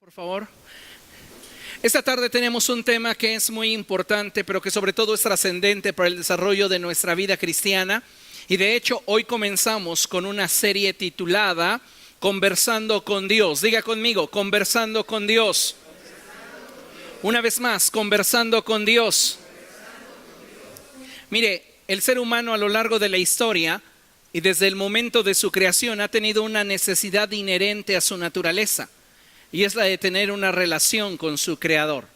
Por favor. Esta tarde tenemos un tema que es muy importante, pero que sobre todo es trascendente para el desarrollo de nuestra vida cristiana. Y de hecho, hoy comenzamos con una serie titulada Conversando con Dios. Diga conmigo, Conversando con Dios. Una vez más, Conversando con Dios. Mire, el ser humano a lo largo de la historia y desde el momento de su creación ha tenido una necesidad inherente a su naturaleza. Y es la de tener una relación con su Creador.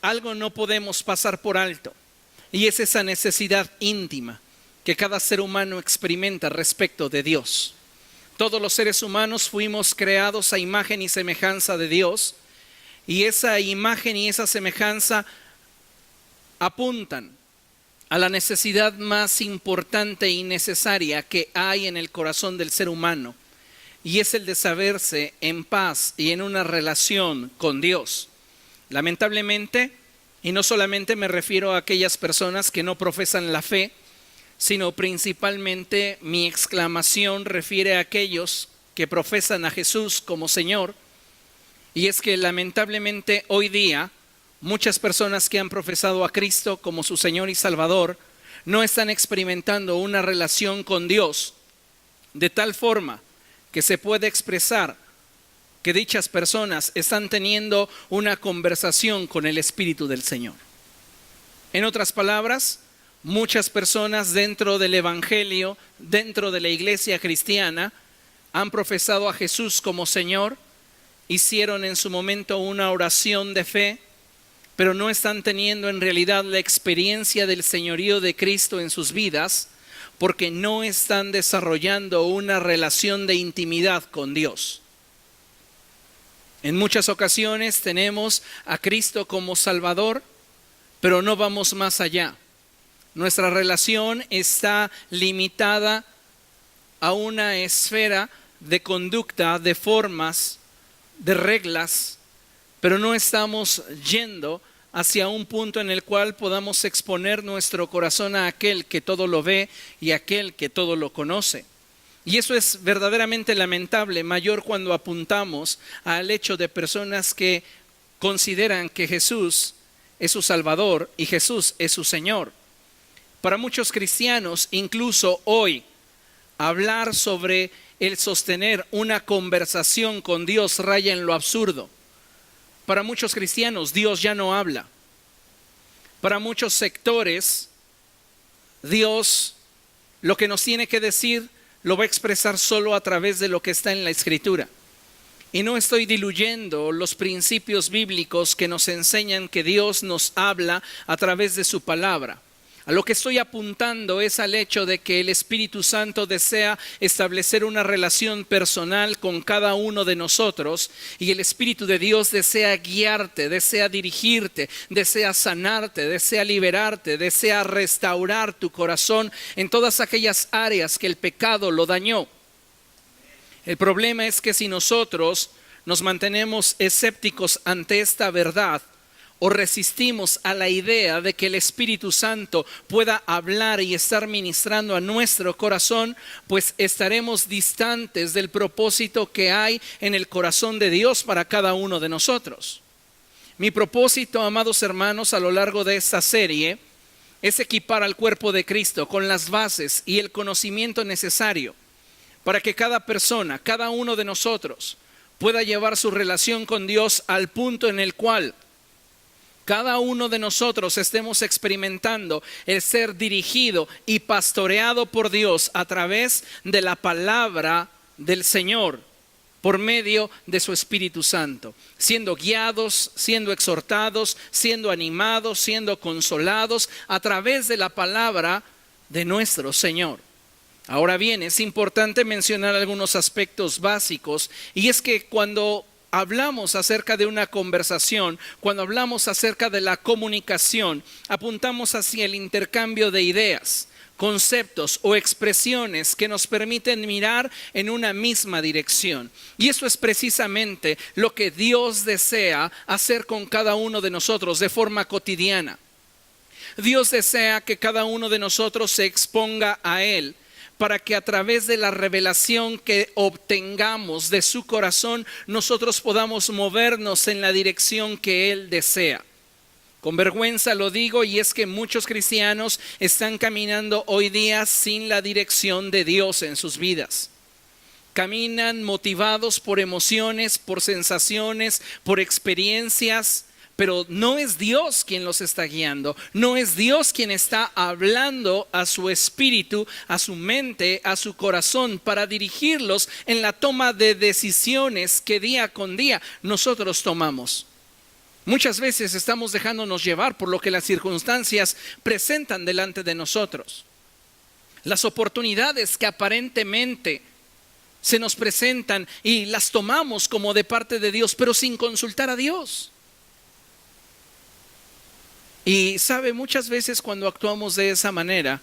Algo no podemos pasar por alto. Y es esa necesidad íntima que cada ser humano experimenta respecto de Dios. Todos los seres humanos fuimos creados a imagen y semejanza de Dios. Y esa imagen y esa semejanza apuntan a la necesidad más importante y necesaria que hay en el corazón del ser humano. Y es el de saberse en paz y en una relación con Dios. Lamentablemente, y no solamente me refiero a aquellas personas que no profesan la fe, sino principalmente mi exclamación refiere a aquellos que profesan a Jesús como Señor. Y es que lamentablemente hoy día, muchas personas que han profesado a Cristo como su Señor y Salvador, no están experimentando una relación con Dios de tal forma que se puede expresar que dichas personas están teniendo una conversación con el Espíritu del Señor. En otras palabras, muchas personas dentro del Evangelio, dentro de la iglesia cristiana, han profesado a Jesús como Señor, hicieron en su momento una oración de fe, pero no están teniendo en realidad la experiencia del señorío de Cristo en sus vidas, porque no están desarrollando una relación de intimidad con Dios. En muchas ocasiones tenemos a Cristo como Salvador, pero no vamos más allá. Nuestra relación está limitada a una esfera de conducta, de formas, de reglas, pero no estamos yendo hacia un punto en el cual podamos exponer nuestro corazón a aquel que todo lo ve y aquel que todo lo conoce. Y eso es verdaderamente lamentable, mayor cuando apuntamos al hecho de personas que consideran que Jesús es su Salvador y Jesús es su Señor. Para muchos cristianos, incluso hoy, hablar sobre el sostener una conversación con Dios raya en lo absurdo. Para muchos cristianos, Dios ya no habla. Para muchos sectores, Dios lo que nos tiene que decir lo va a expresar solo a través de lo que está en la Escritura. Y no estoy diluyendo los principios bíblicos que nos enseñan que Dios nos habla a través de su palabra. A lo que estoy apuntando es al hecho de que el Espíritu Santo desea establecer una relación personal con cada uno de nosotros y el Espíritu de Dios desea guiarte, desea dirigirte, desea sanarte, desea liberarte, desea restaurar tu corazón en todas aquellas áreas que el pecado lo dañó. El problema es que si nosotros nos mantenemos escépticos ante esta verdad, o resistimos a la idea de que el Espíritu Santo pueda hablar y estar ministrando a nuestro corazón, pues estaremos distantes del propósito que hay en el corazón de Dios para cada uno de nosotros. Mi propósito, amados hermanos, a lo largo de esta serie es equipar al cuerpo de Cristo con las bases y el conocimiento necesario para que cada persona, cada uno de nosotros pueda llevar su relación con Dios al punto en el cual cada uno de nosotros estemos experimentando el ser dirigido y pastoreado por Dios a través de la palabra del Señor, por medio de su Espíritu Santo, siendo guiados, siendo exhortados, siendo animados, siendo consolados a través de la palabra de nuestro Señor. Ahora bien, es importante mencionar algunos aspectos básicos, y es que cuando hablamos acerca de una conversación, cuando hablamos acerca de la comunicación, apuntamos hacia el intercambio de ideas, conceptos o expresiones que nos permiten mirar en una misma dirección. Y eso es precisamente lo que Dios desea hacer con cada uno de nosotros de forma cotidiana. Dios desea que cada uno de nosotros se exponga a Él para que a través de la revelación que obtengamos de su corazón, nosotros podamos movernos en la dirección que Él desea. Con vergüenza lo digo, y es que muchos cristianos están caminando hoy día sin la dirección de Dios en sus vidas. Caminan motivados por emociones, por sensaciones, por experiencias, pero no es Dios quien los está guiando, no es Dios quien está hablando a su espíritu, a su mente, a su corazón, para dirigirlos en la toma de decisiones que día con día nosotros tomamos. Muchas veces estamos dejándonos llevar por lo que las circunstancias presentan delante de nosotros. Las oportunidades que aparentemente se nos presentan y las tomamos como de parte de Dios, pero sin consultar a Dios. Y sabe, muchas veces cuando actuamos de esa manera,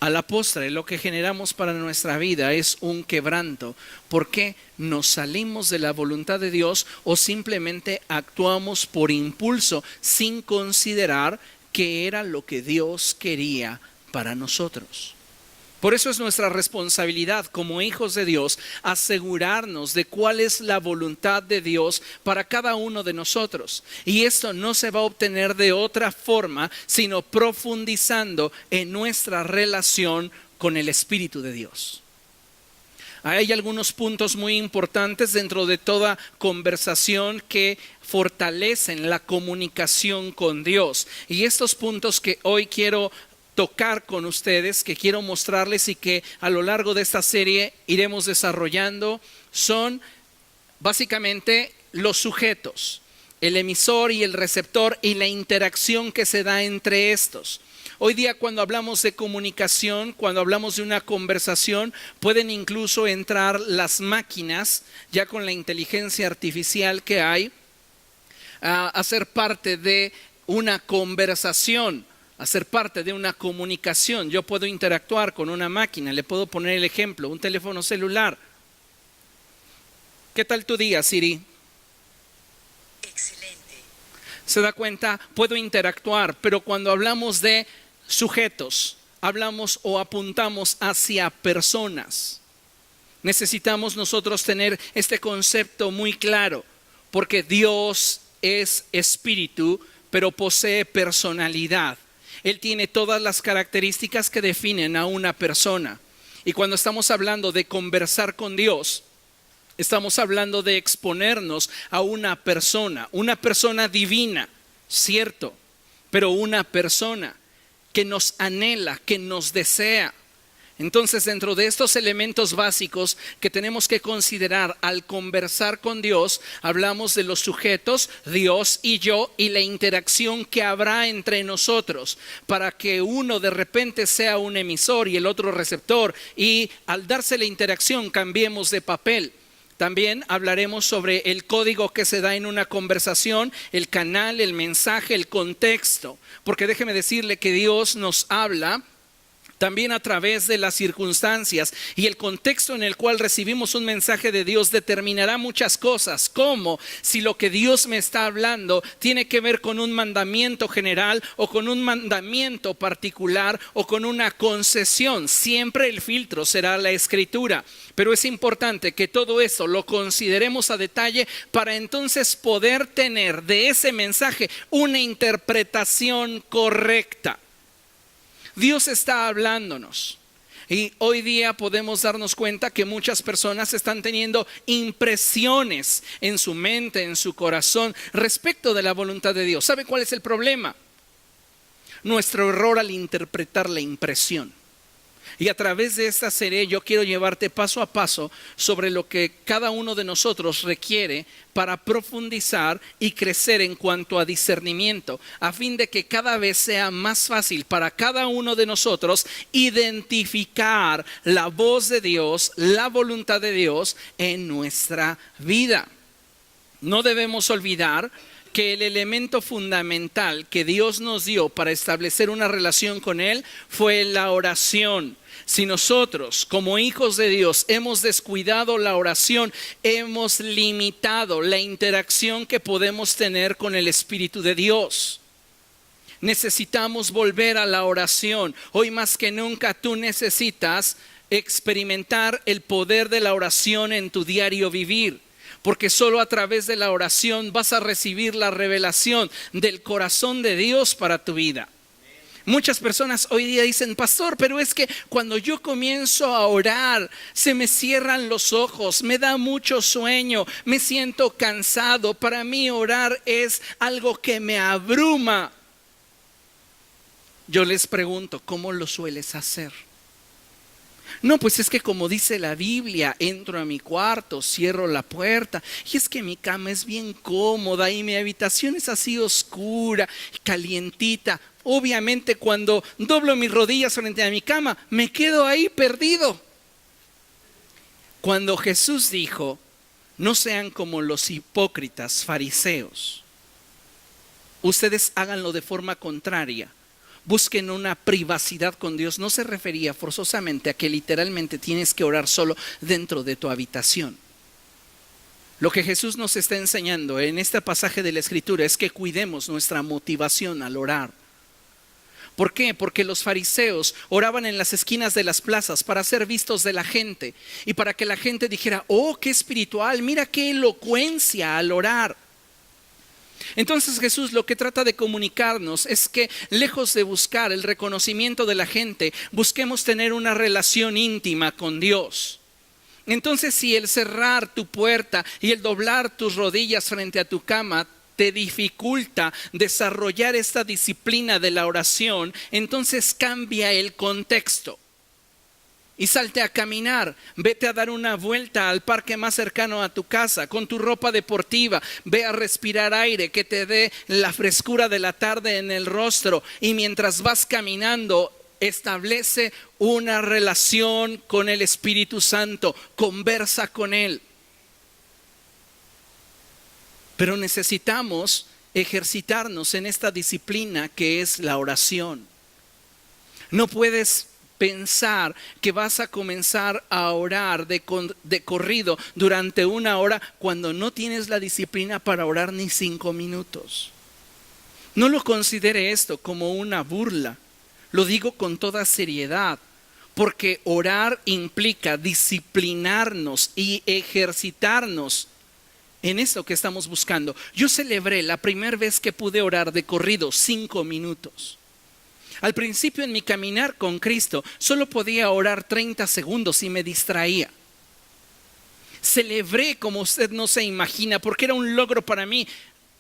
a la postre lo que generamos para nuestra vida es un quebranto, porque nos salimos de la voluntad de Dios o simplemente actuamos por impulso sin considerar qué era lo que Dios quería para nosotros. Por eso es nuestra responsabilidad como hijos de Dios asegurarnos de cuál es la voluntad de Dios para cada uno de nosotros. Y esto no se va a obtener de otra forma, sino profundizando en nuestra relación con el Espíritu de Dios. Hay algunos puntos muy importantes dentro de toda conversación que fortalecen la comunicación con Dios. Y estos puntos que hoy quiero tocar con ustedes, que quiero mostrarles y que a lo largo de esta serie iremos desarrollando, son básicamente los sujetos, el emisor y el receptor y la interacción que se da entre estos. Hoy día cuando hablamos de comunicación, cuando hablamos de una conversación, pueden incluso entrar las máquinas, ya con la inteligencia artificial que hay, a ser parte de una conversación, a ser parte de una comunicación. Yo puedo interactuar con una máquina, le puedo poner el ejemplo, un teléfono celular. ¿Qué tal tu día, Siri? Excelente. ¿Se da cuenta? Puedo interactuar, pero cuando hablamos de sujetos, hablamos o apuntamos hacia personas. Necesitamos nosotros tener este concepto muy claro, porque Dios es espíritu, pero posee personalidad. Él tiene todas las características que definen a una persona. Y cuando estamos hablando de conversar con Dios, estamos hablando de exponernos a una persona divina, cierto, pero una persona que nos anhela, que nos desea. Entonces, dentro de estos elementos básicos que tenemos que considerar al conversar con Dios, hablamos de los sujetos, Dios y yo, y la interacción que habrá entre nosotros, para que uno de repente sea un emisor y el otro receptor, y al darse la interacción cambiemos de papel. También hablaremos sobre el código que se da en una conversación, el canal, el mensaje, el contexto, porque déjeme decirle que Dios nos habla también a través de las circunstancias, y el contexto en el cual recibimos un mensaje de Dios determinará muchas cosas, como si lo que Dios me está hablando tiene que ver con un mandamiento general o con un mandamiento particular o con una concesión. Siempre el filtro será la Escritura, pero es importante que todo eso lo consideremos a detalle para entonces poder tener de ese mensaje una interpretación correcta. Dios está hablándonos y hoy día podemos darnos cuenta que muchas personas están teniendo impresiones en su mente, en su corazón respecto de la voluntad de Dios. ¿Sabe cuál es el problema? Nuestro error al interpretar la impresión. Y a través de esta serie yo quiero llevarte paso a paso sobre lo que cada uno de nosotros requiere para profundizar y crecer en cuanto a discernimiento, a fin de que cada vez sea más fácil para cada uno de nosotros identificar la voz de Dios, la voluntad de Dios en nuestra vida. No debemos olvidar que el elemento fundamental que Dios nos dio para establecer una relación con Él fue la oración. Si nosotros como hijos de Dios hemos descuidado la oración, hemos limitado la interacción que podemos tener con el Espíritu de Dios. Necesitamos volver a la oración. Hoy más que nunca tú necesitas experimentar el poder de la oración en tu diario vivir, porque solo a través de la oración vas a recibir la revelación del corazón de Dios para tu vida. Muchas personas hoy día dicen: pastor, pero es que cuando yo comienzo a orar, se me cierran los ojos, me da mucho sueño, me siento cansado. Para mí orar es algo que me abruma. Yo les pregunto: ¿cómo lo sueles hacer? No, pues es que como dice la Biblia, entro a mi cuarto, cierro la puerta, y es que mi cama es bien cómoda y mi habitación es así oscura, calientita. Obviamente cuando doblo mis rodillas frente a mi cama, me quedo ahí perdido. Cuando Jesús dijo: no sean como los hipócritas fariseos, ustedes háganlo de forma contraria. Busquen una privacidad con Dios. No se refería forzosamente a que literalmente tienes que orar solo dentro de tu habitación. Lo que Jesús nos está enseñando en este pasaje de la Escritura es que cuidemos nuestra motivación al orar. ¿Por qué? Porque los fariseos oraban en las esquinas de las plazas para ser vistos de la gente y para que la gente dijera: oh, qué espiritual, mira qué elocuencia al orar. Entonces Jesús lo que trata de comunicarnos es que, lejos de buscar el reconocimiento de la gente, busquemos tener una relación íntima con Dios. Entonces, si el cerrar tu puerta y el doblar tus rodillas frente a tu cama te dificulta desarrollar esta disciplina de la oración, entonces cambia el contexto y salte a caminar. Vete a dar una vuelta al parque más cercano a tu casa con tu ropa deportiva. Ve a respirar aire que te dé la frescura de la tarde en el rostro, y mientras vas caminando, establece una relación con el Espíritu Santo. Conversa con Él. Pero necesitamos ejercitarnos en esta disciplina que es la oración. No puedes pensar que vas a comenzar a orar de corrido durante una hora cuando no tienes la disciplina para orar ni 5 minutos. No lo considere esto como una burla. Lo digo con toda seriedad, porque orar implica disciplinarnos y ejercitarnos en esto que estamos buscando. Yo celebré la primera vez que pude orar de corrido 5 minutos. Al principio, en mi caminar con Cristo, solo podía orar 30 segundos y me distraía. Celebré como usted no se imagina, porque era un logro para mí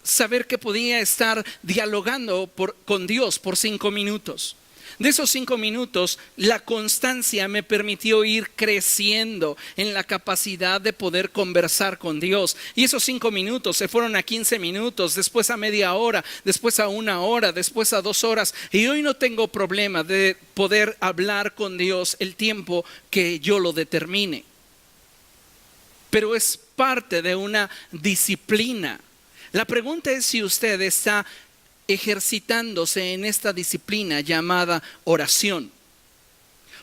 saber que podía estar dialogando con Dios por 5 minutos. De esos 5 minutos, la constancia me permitió ir creciendo en la capacidad de poder conversar con Dios. Y esos 5 minutos se fueron a 15 minutos, después a media hora, después a 1 hora, después a 2 horas. Y hoy no tengo problema de poder hablar con Dios el tiempo que yo lo determine. Pero es parte de una disciplina. La pregunta es si usted está ejercitándose en esta disciplina llamada oración.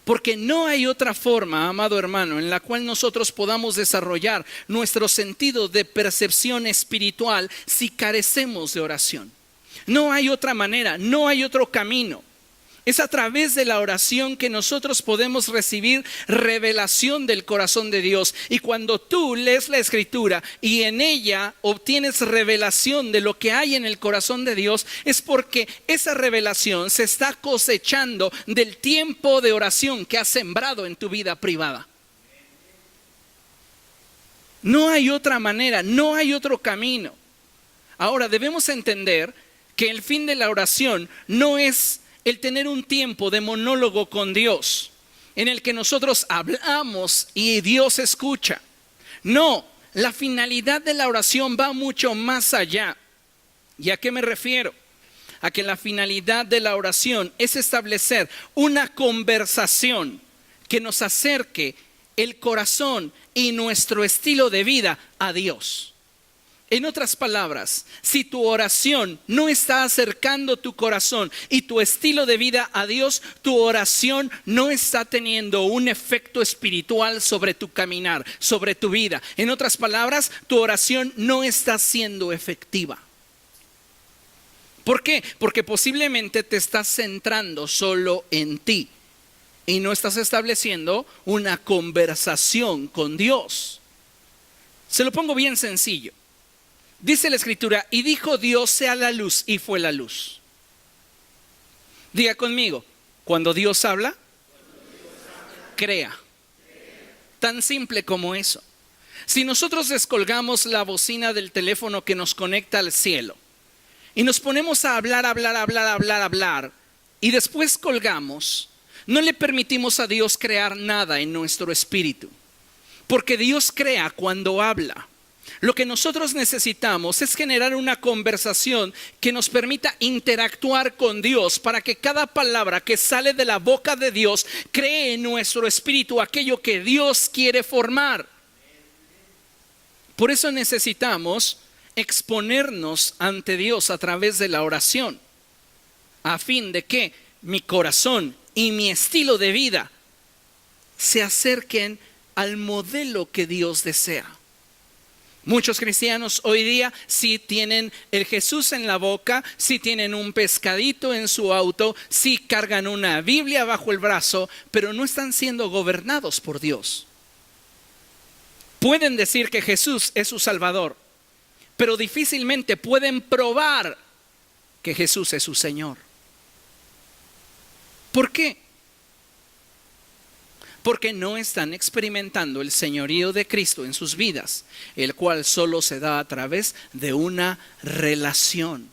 Porque no hay otra forma, amado hermano, en la cual nosotros podamos desarrollar nuestro sentido de percepción espiritual si carecemos de oración. No hay otra manera, no hay otro camino. Es a través de la oración que nosotros podemos recibir revelación del corazón de Dios. Y cuando tú lees la Escritura y en ella obtienes revelación de lo que hay en el corazón de Dios, es porque esa revelación se está cosechando del tiempo de oración que has sembrado en tu vida privada. No hay otra manera, no hay otro camino. Ahora debemos entender que el fin de la oración no es el tener un tiempo de monólogo con Dios, en el que nosotros hablamos y Dios escucha. No, la finalidad de la oración va mucho más allá. ¿Y a qué me refiero? A que la finalidad de la oración es establecer una conversación que nos acerque el corazón y nuestro estilo de vida a Dios. En otras palabras, si tu oración no está acercando tu corazón y tu estilo de vida a Dios, tu oración no está teniendo un efecto espiritual sobre tu caminar, sobre tu vida. En otras palabras, tu oración no está siendo efectiva. ¿Por qué? Porque posiblemente te estás centrando solo en ti. y no estás estableciendo una conversación con Dios. Se lo pongo bien sencillo. Dice la Escritura, y dijo Dios sea la luz, y fue la luz. Diga conmigo, cuando Dios habla, crea. Tan simple como eso. Si nosotros descolgamos la bocina del teléfono que nos conecta al cielo y nos ponemos a hablar, y después colgamos, no le permitimos a Dios crear nada en nuestro espíritu, porque Dios crea cuando habla. Lo que nosotros necesitamos es generar una conversación que nos permita interactuar con Dios para que cada palabra que sale de la boca de Dios cree en nuestro espíritu aquello que Dios quiere formar. Por eso necesitamos exponernos ante Dios a través de la oración, a fin de que mi corazón y mi estilo de vida se acerquen al modelo que Dios desea. Muchos cristianos hoy día sí tienen el Jesús en la boca, sí tienen un pescadito en su auto, sí cargan una Biblia bajo el brazo, pero no están siendo gobernados por Dios. Pueden decir que Jesús es su Salvador, pero difícilmente pueden probar que Jesús es su Señor. ¿Por qué? Porque no están experimentando el señorío de Cristo en sus vidas, el cual solo se da a través de una relación.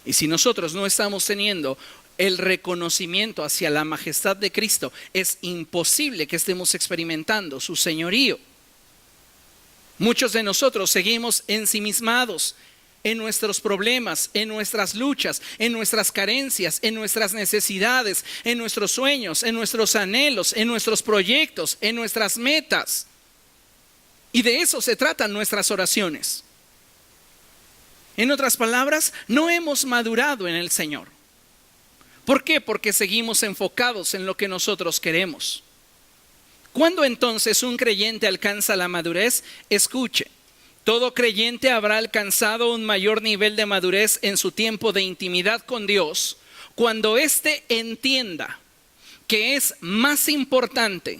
Y si nosotros no estamos teniendo el reconocimiento hacia la majestad de Cristo, es imposible que estemos experimentando su señorío. Muchos de nosotros seguimos ensimismados en nuestros problemas, en nuestras luchas, en nuestras carencias, en nuestras necesidades, en nuestros sueños, en nuestros anhelos, en nuestros proyectos, en nuestras metas. Y de eso se tratan nuestras oraciones. En otras palabras, no hemos madurado en el Señor. ¿Por qué? Porque seguimos enfocados en lo que nosotros queremos. ¿Cuándo entonces un creyente alcanza la madurez? Escuche. Todo creyente habrá alcanzado un mayor nivel de madurez en su tiempo de intimidad con Dios cuando éste entienda que es más importante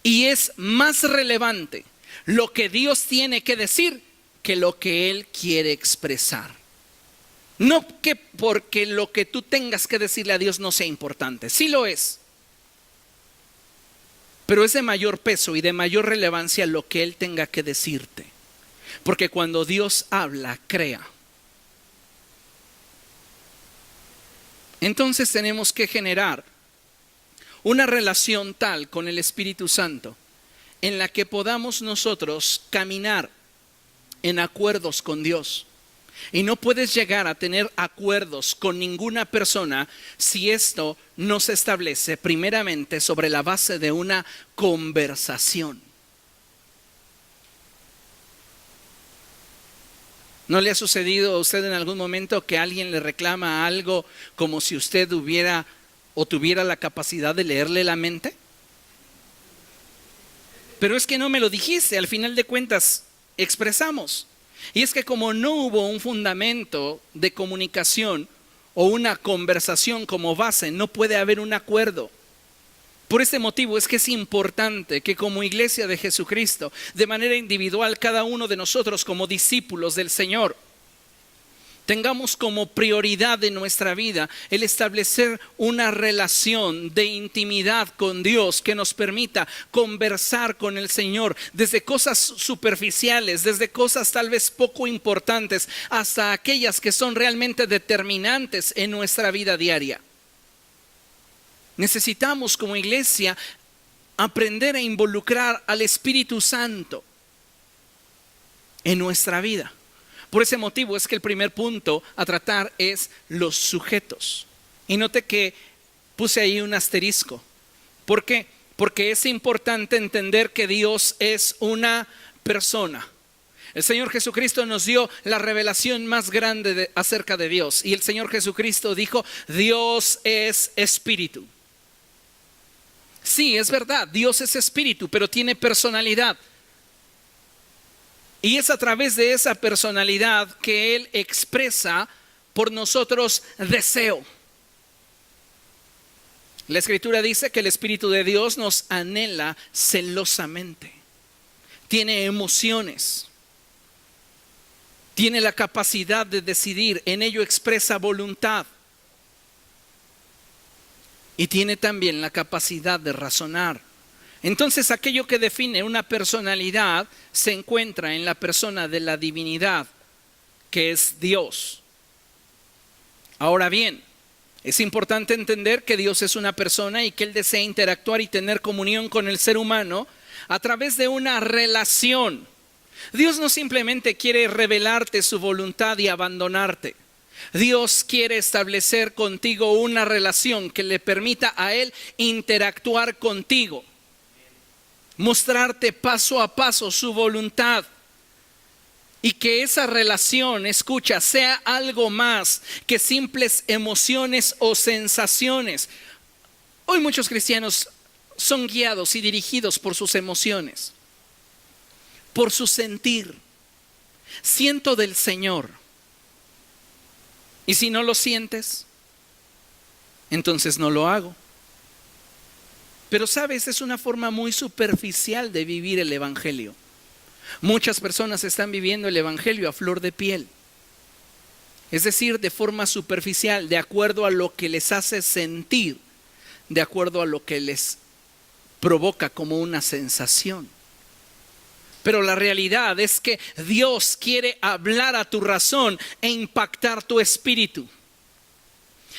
y es más relevante lo que Dios tiene que decir que lo que Él quiere expresar. No que porque lo que tú tengas que decirle a Dios no sea importante, sí lo es. Pero es de mayor peso y de mayor relevancia lo que Él tenga que decirte. Porque cuando Dios habla, crea. Entonces tenemos que generar una relación tal con el Espíritu Santo en la que podamos nosotros caminar en acuerdos con Dios. Y no puedes llegar a tener acuerdos con ninguna persona si esto no se establece primeramente sobre la base de una conversación. ¿No le ha sucedido a usted en algún momento que alguien le reclama algo como si usted hubiera o tuviera la capacidad de leerle la mente? Pero es que no me lo dijiste, al final de cuentas expresamos. Y es que como no hubo un fundamento de comunicación o una conversación como base, no puede haber un acuerdo. Por este motivo es que es importante que como iglesia de Jesucristo, de manera individual, cada uno de nosotros como discípulos del Señor, tengamos como prioridad en nuestra vida el establecer una relación de intimidad con Dios que nos permita conversar con el Señor desde cosas superficiales, desde cosas tal vez poco importantes, hasta aquellas que son realmente determinantes en nuestra vida diaria. Necesitamos como iglesia aprender a involucrar al Espíritu Santo en nuestra vida. Por ese motivo es que el primer punto a tratar es los sujetos. Y note que puse ahí un asterisco. ¿Por qué? Porque es importante entender que Dios es una persona. El Señor Jesucristo nos dio la revelación más grande acerca de Dios. Y el Señor Jesucristo dijo, Dios es espíritu. Sí, es verdad, Dios es espíritu, pero tiene personalidad. Y es a través de esa personalidad que Él expresa por nosotros deseo. La Escritura dice que el Espíritu de Dios nos anhela celosamente. Tiene emociones. Tiene la capacidad de decidir. En ello expresa voluntad. Y tiene también la capacidad de razonar. Entonces, aquello que define una personalidad se encuentra en la persona de la divinidad, que es Dios. Ahora bien, es importante entender que Dios es una persona y que Él desea interactuar y tener comunión con el ser humano a través de una relación. Dios no simplemente quiere revelarte su voluntad y abandonarte. Dios quiere establecer contigo una relación que le permita a Él interactuar contigo, mostrarte paso a paso su voluntad y que esa relación, escucha, sea algo más que simples emociones o sensaciones. Hoy muchos cristianos son guiados y dirigidos por sus emociones, por su sentir. Siento del Señor. Y si no lo sientes, entonces no lo hago. Pero sabes, es una forma muy superficial de vivir el Evangelio. Muchas personas están viviendo el Evangelio a flor de piel. Es decir, de forma superficial, de acuerdo a lo que les hace sentir, de acuerdo a lo que les provoca como una sensación. Pero la realidad es que Dios quiere hablar a tu razón e impactar tu espíritu.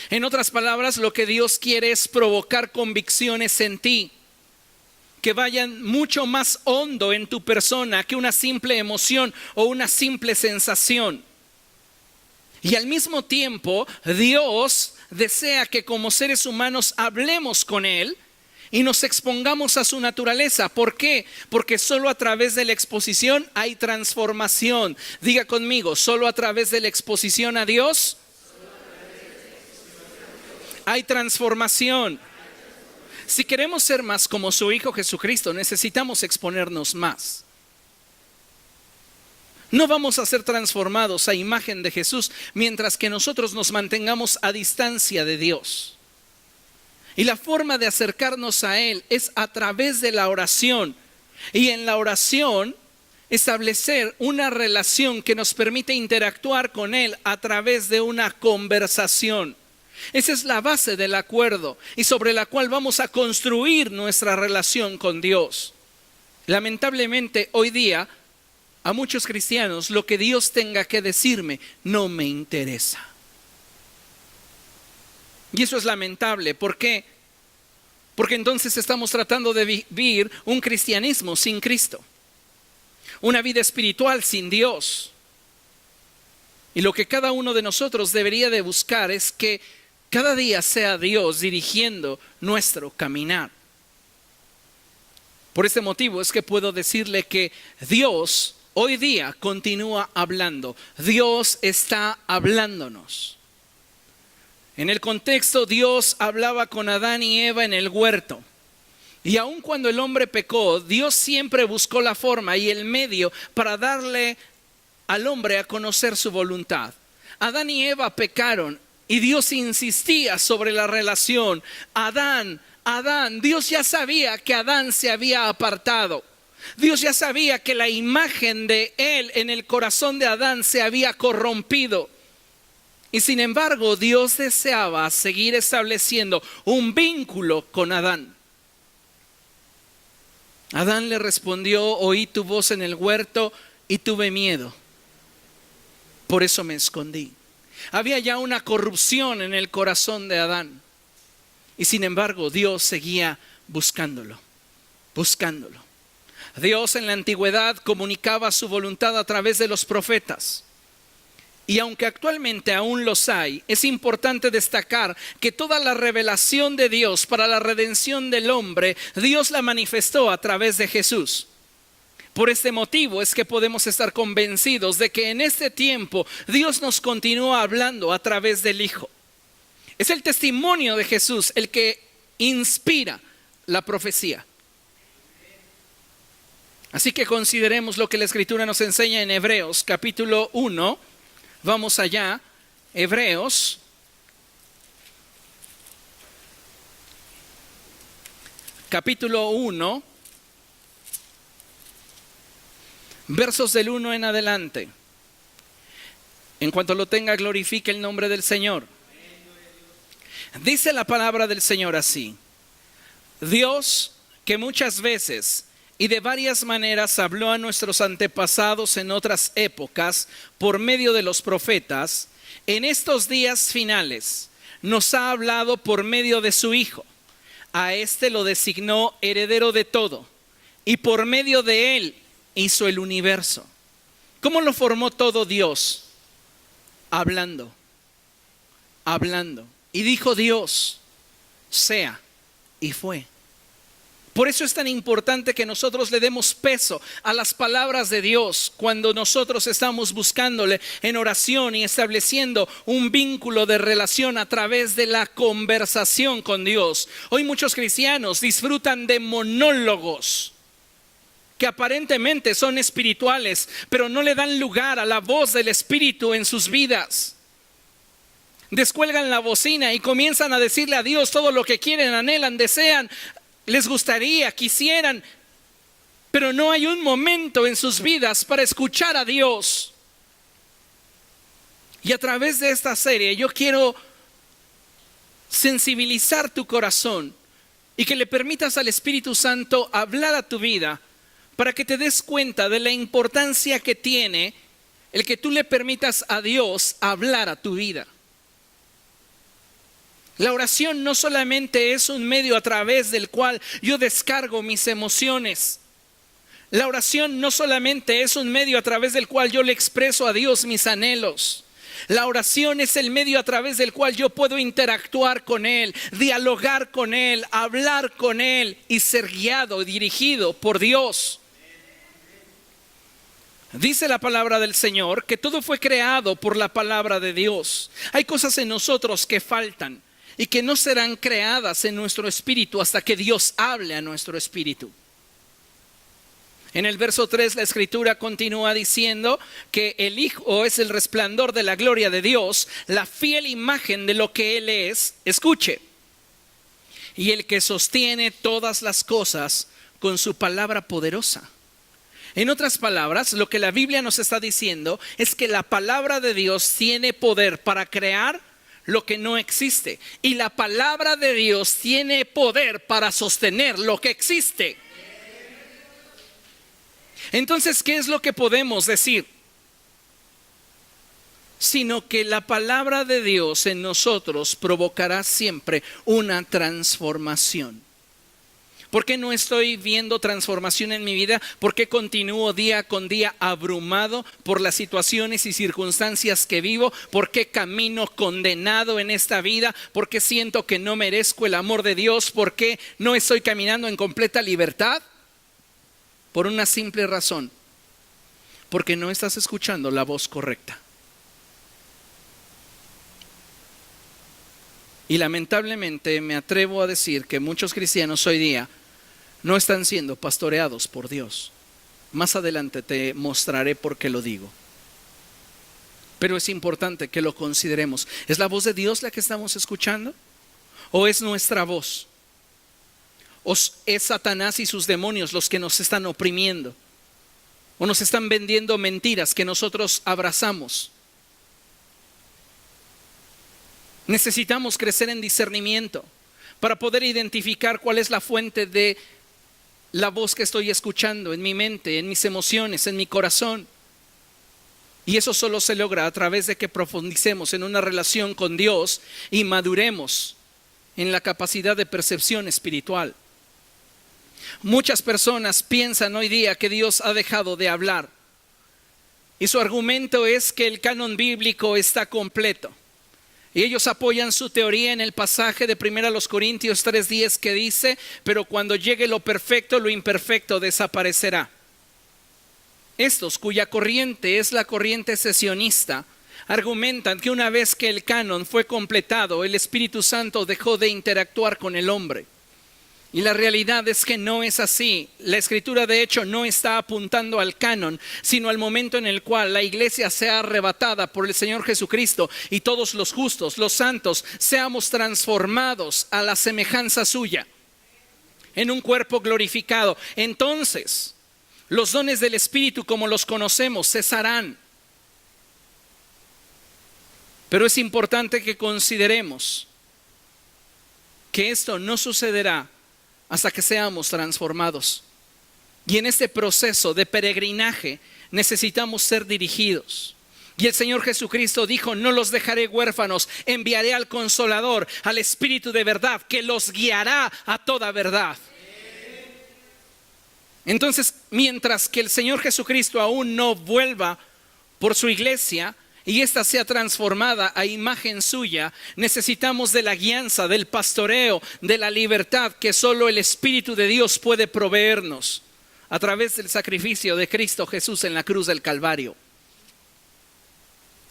En otras palabras, lo que Dios quiere es provocar convicciones en ti que vayan mucho más hondo en tu persona que una simple emoción o una simple sensación. Y al mismo tiempo, Dios desea que como seres humanos hablemos con Él y nos expongamos a su naturaleza. ¿Por qué? Porque solo a través de la exposición hay transformación. Diga conmigo, solo a través de la exposición a Dios hay transformación. Si queremos ser más como su Hijo Jesucristo, necesitamos exponernos más. No vamos a ser transformados a imagen de Jesús mientras que nosotros nos mantengamos a distancia de Dios. Y la forma de acercarnos a Él es a través de la oración. Y en la oración establecer una relación que nos permite interactuar con Él a través de una conversación. Esa es la base del acuerdo y sobre la cual vamos a construir nuestra relación con Dios. Lamentablemente hoy día a muchos cristianos lo que Dios tenga que decirme no me interesa. Y eso es lamentable. ¿Por qué? Porque entonces estamos tratando de vivir un cristianismo sin Cristo. Una vida espiritual sin Dios. Y lo que cada uno de nosotros debería de buscar es que cada día sea Dios dirigiendo nuestro caminar. Por este motivo es que puedo decirle que Dios hoy día continúa hablando. Dios está hablándonos. En el contexto, Dios hablaba con Adán y Eva en el huerto. Y aun cuando el hombre pecó, Dios siempre buscó la forma y el medio para darle al hombre a conocer su voluntad. Adán y Eva pecaron y Dios insistía sobre la relación. Adán, Dios ya sabía que Adán se había apartado. Dios ya sabía que la imagen de él en el corazón de Adán se había corrompido. Y sin embargo, Dios deseaba seguir estableciendo un vínculo con Adán. Adán le respondió: oí tu voz en el huerto y tuve miedo. Por eso me escondí. Había ya una corrupción en el corazón de Adán. Y sin embargo, Dios seguía buscándolo. Dios en la antigüedad comunicaba su voluntad a través de los profetas. Y aunque actualmente aún los hay, es importante destacar que toda la revelación de Dios para la redención del hombre, Dios la manifestó a través de Jesús. Por este motivo es que podemos estar convencidos de que en este tiempo Dios nos continúa hablando a través del Hijo. Es el testimonio de Jesús el que inspira la profecía. Así que consideremos lo que la Escritura nos enseña en Hebreos capítulo 1. Vamos allá, Hebreos capítulo 1, versos del 1 en adelante. En cuanto lo tenga, glorifique el nombre del Señor. Dice la palabra del Señor así: Dios, que muchas veces y de varias maneras habló a nuestros antepasados en otras épocas por medio de los profetas, en estos días finales nos ha hablado por medio de su Hijo. A este lo designó heredero de todo, y por medio de él hizo el universo. ¿Cómo lo formó todo Dios? Hablando. Y dijo Dios, sea, y fue. Por eso es tan importante que nosotros le demos peso a las palabras de Dios cuando nosotros estamos buscándole en oración y estableciendo un vínculo de relación a través de la conversación con Dios. Hoy muchos cristianos disfrutan de monólogos que aparentemente son espirituales, pero no le dan lugar a la voz del Espíritu en sus vidas. Descuelgan la bocina y comienzan a decirle a Dios todo lo que quieren, anhelan, desean, les gustaría, quisieran, pero no hay un momento en sus vidas para escuchar a Dios. Y a través de esta serie yo quiero sensibilizar tu corazón y que le permitas al Espíritu Santo hablar a tu vida para que te des cuenta de la importancia que tiene el que tú le permitas a Dios hablar a tu vida. La oración no solamente es un medio a través del cual yo descargo mis emociones. La oración no solamente es un medio a través del cual yo le expreso a Dios mis anhelos. La oración es el medio a través del cual yo puedo interactuar con Él, dialogar con Él, hablar con Él y ser guiado y dirigido por Dios. Dice la palabra del Señor que todo fue creado por la palabra de Dios. Hay cosas en nosotros que faltan y que no serán creadas en nuestro espíritu hasta que Dios hable a nuestro espíritu. En el verso 3 la escritura continúa diciendo que el Hijo es el resplandor de la gloria de Dios, la fiel imagen de lo que Él es. Escuche, y el que sostiene todas las cosas con su palabra poderosa. En otras palabras, lo que la Biblia nos está diciendo es que la palabra de Dios tiene poder para crear lo que no existe. Y la palabra de Dios tiene poder para sostener lo que existe. Entonces, ¿qué es lo que podemos decir? Sino que la palabra de Dios en nosotros provocará siempre una transformación. ¿Por qué no estoy viendo transformación en mi vida? ¿Por qué continúo día con día abrumado por las situaciones y circunstancias que vivo? ¿Por qué camino condenado en esta vida? ¿Por qué siento que no merezco el amor de Dios? ¿Por qué no estoy caminando en completa libertad? Por una simple razón: porque no estás escuchando la voz correcta. Y lamentablemente me atrevo a decir que muchos cristianos hoy día no están siendo pastoreados por Dios. Más adelante te mostraré por qué lo digo. Pero es importante que lo consideremos. ¿Es la voz de Dios la que estamos escuchando? ¿O es nuestra voz? ¿O es Satanás y sus demonios los que nos están oprimiendo? ¿O nos están vendiendo mentiras que nosotros abrazamos? Necesitamos crecer en discernimiento para poder identificar cuál es la fuente de la voz que estoy escuchando en mi mente, en mis emociones, en mi corazón. Y eso solo se logra a través de que profundicemos en una relación con Dios y maduremos en la capacidad de percepción espiritual. Muchas personas piensan hoy día que Dios ha dejado de hablar. Y su argumento es que el canon bíblico está completo. Y ellos apoyan su teoría en el pasaje de 1 Corintios 3:10 que dice: pero cuando llegue lo perfecto, lo imperfecto desaparecerá. Estos, cuya corriente es la corriente cesionista, argumentan que una vez que el canon fue completado, el Espíritu Santo dejó de interactuar con el hombre. Y la realidad es que no es así. La Escritura de hecho no está apuntando al canon, sino al momento en el cual la iglesia sea arrebatada por el Señor Jesucristo y todos los justos, los santos, seamos transformados a la semejanza suya. en un cuerpo glorificado. Entonces, los dones del Espíritu como los conocemos cesarán. Pero es importante que consideremos que esto no sucederá hasta que seamos transformados. Y en este proceso de peregrinaje necesitamos ser dirigidos. Y el Señor Jesucristo dijo: no los dejaré huérfanos, enviaré al Consolador, al Espíritu de verdad, que los guiará a toda verdad. Entonces, mientras que el Señor Jesucristo aún no vuelva por su iglesia y ésta sea transformada a imagen suya, necesitamos de la guianza, del pastoreo, de la libertad que solo el Espíritu de Dios puede proveernos a través del sacrificio de Cristo Jesús en la cruz del Calvario.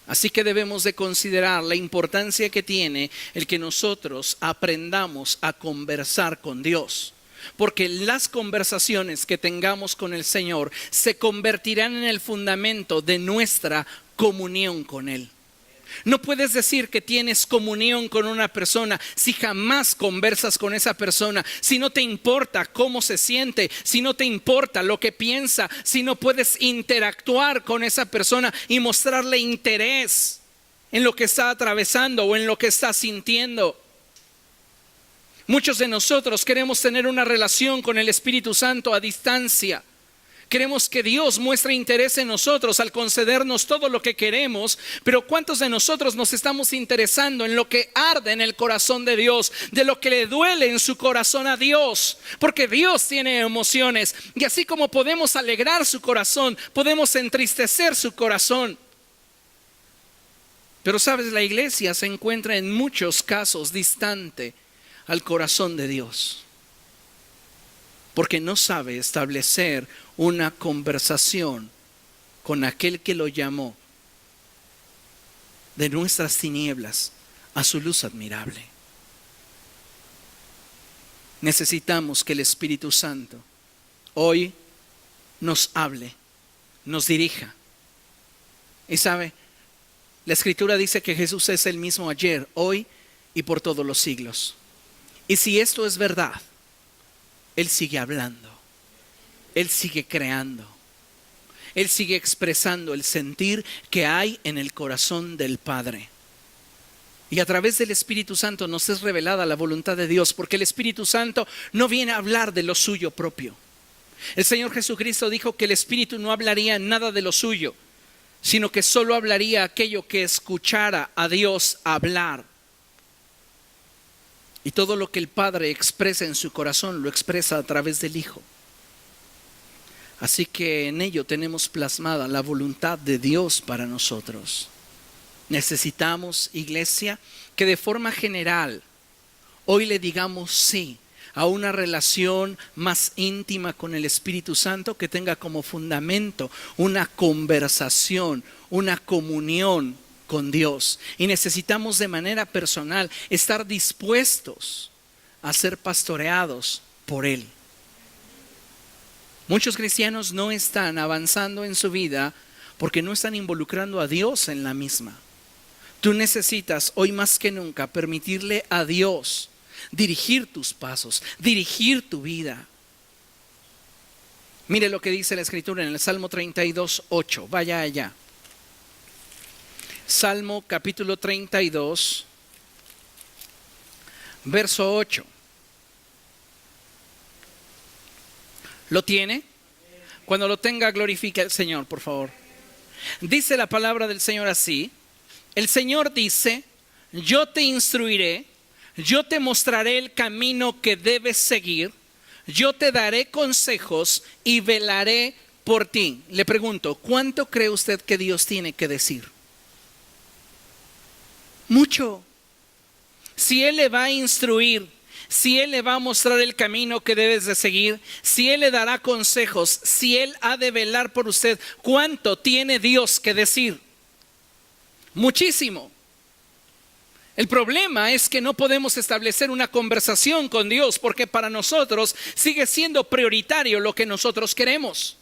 Así que debemos de considerar la importancia que tiene el que nosotros aprendamos a conversar con Dios. Porque las conversaciones que tengamos con el Señor se convertirán en el fundamento de nuestra comunión con Él. No puedes decir que tienes comunión con una persona si jamás conversas con esa persona, si no te importa cómo se siente, si no te importa lo que piensa, si no puedes interactuar con esa persona y mostrarle interés en lo que está atravesando o en lo que está sintiendo. Muchos de nosotros queremos tener una relación con el Espíritu Santo a distancia. Queremos que Dios muestre interés en nosotros al concedernos todo lo que queremos, pero ¿cuántos de nosotros nos estamos interesando en lo que arde en el corazón de Dios, de lo que le duele en su corazón a Dios? Porque Dios tiene emociones y así como podemos alegrar su corazón, podemos entristecer su corazón. Pero sabes, la iglesia se encuentra en muchos casos distante al corazón de Dios, porque no sabe establecer una conversación con aquel que lo llamó de nuestras tinieblas a su luz admirable. Necesitamos que el Espíritu Santo hoy nos hable, nos dirija. Y sabe, la Escritura dice que Jesús es el mismo ayer, hoy y por todos los siglos. Y si esto es verdad, Él sigue hablando, Él sigue creando, Él sigue expresando el sentir que hay en el corazón del Padre. Y a través del Espíritu Santo nos es revelada la voluntad de Dios, porque el Espíritu Santo no viene a hablar de lo suyo propio. El Señor Jesucristo dijo que el Espíritu no hablaría nada de lo suyo, sino que solo hablaría aquello que escuchara a Dios hablar. Y todo lo que el Padre expresa en su corazón lo expresa a través del Hijo. Así que en ello tenemos plasmada la voluntad de Dios para nosotros. Necesitamos, iglesia, que de forma general hoy le digamos sí a una relación más íntima con el Espíritu Santo, que tenga como fundamento una conversación, una comunión con Dios. Y necesitamos de manera personal estar dispuestos a ser pastoreados por Él. Muchos cristianos no están avanzando en su vida porque no están involucrando a Dios en la misma. Tú necesitas hoy más que nunca permitirle a Dios dirigir tus pasos, dirigir tu vida. Mire lo que dice la Escritura en el Salmo 32:8. Vaya allá. Salmo capítulo 32, verso 8. ¿Lo tiene? Cuando lo tenga, glorifique al Señor, por favor. Dice la palabra del Señor así. El Señor dice: yo te instruiré, yo te mostraré el camino que debes seguir, yo te daré consejos y velaré por ti. Le pregunto, ¿cuánto cree usted que Dios tiene que decir? Mucho. Si Él le va a instruir, si Él le va a mostrar el camino que debes de seguir, si Él le dará consejos, si Él ha de velar por usted, ¿cuánto tiene Dios que decir? Muchísimo. El problema es que no podemos establecer una conversación con Dios porque para nosotros sigue siendo prioritario lo que nosotros queremos.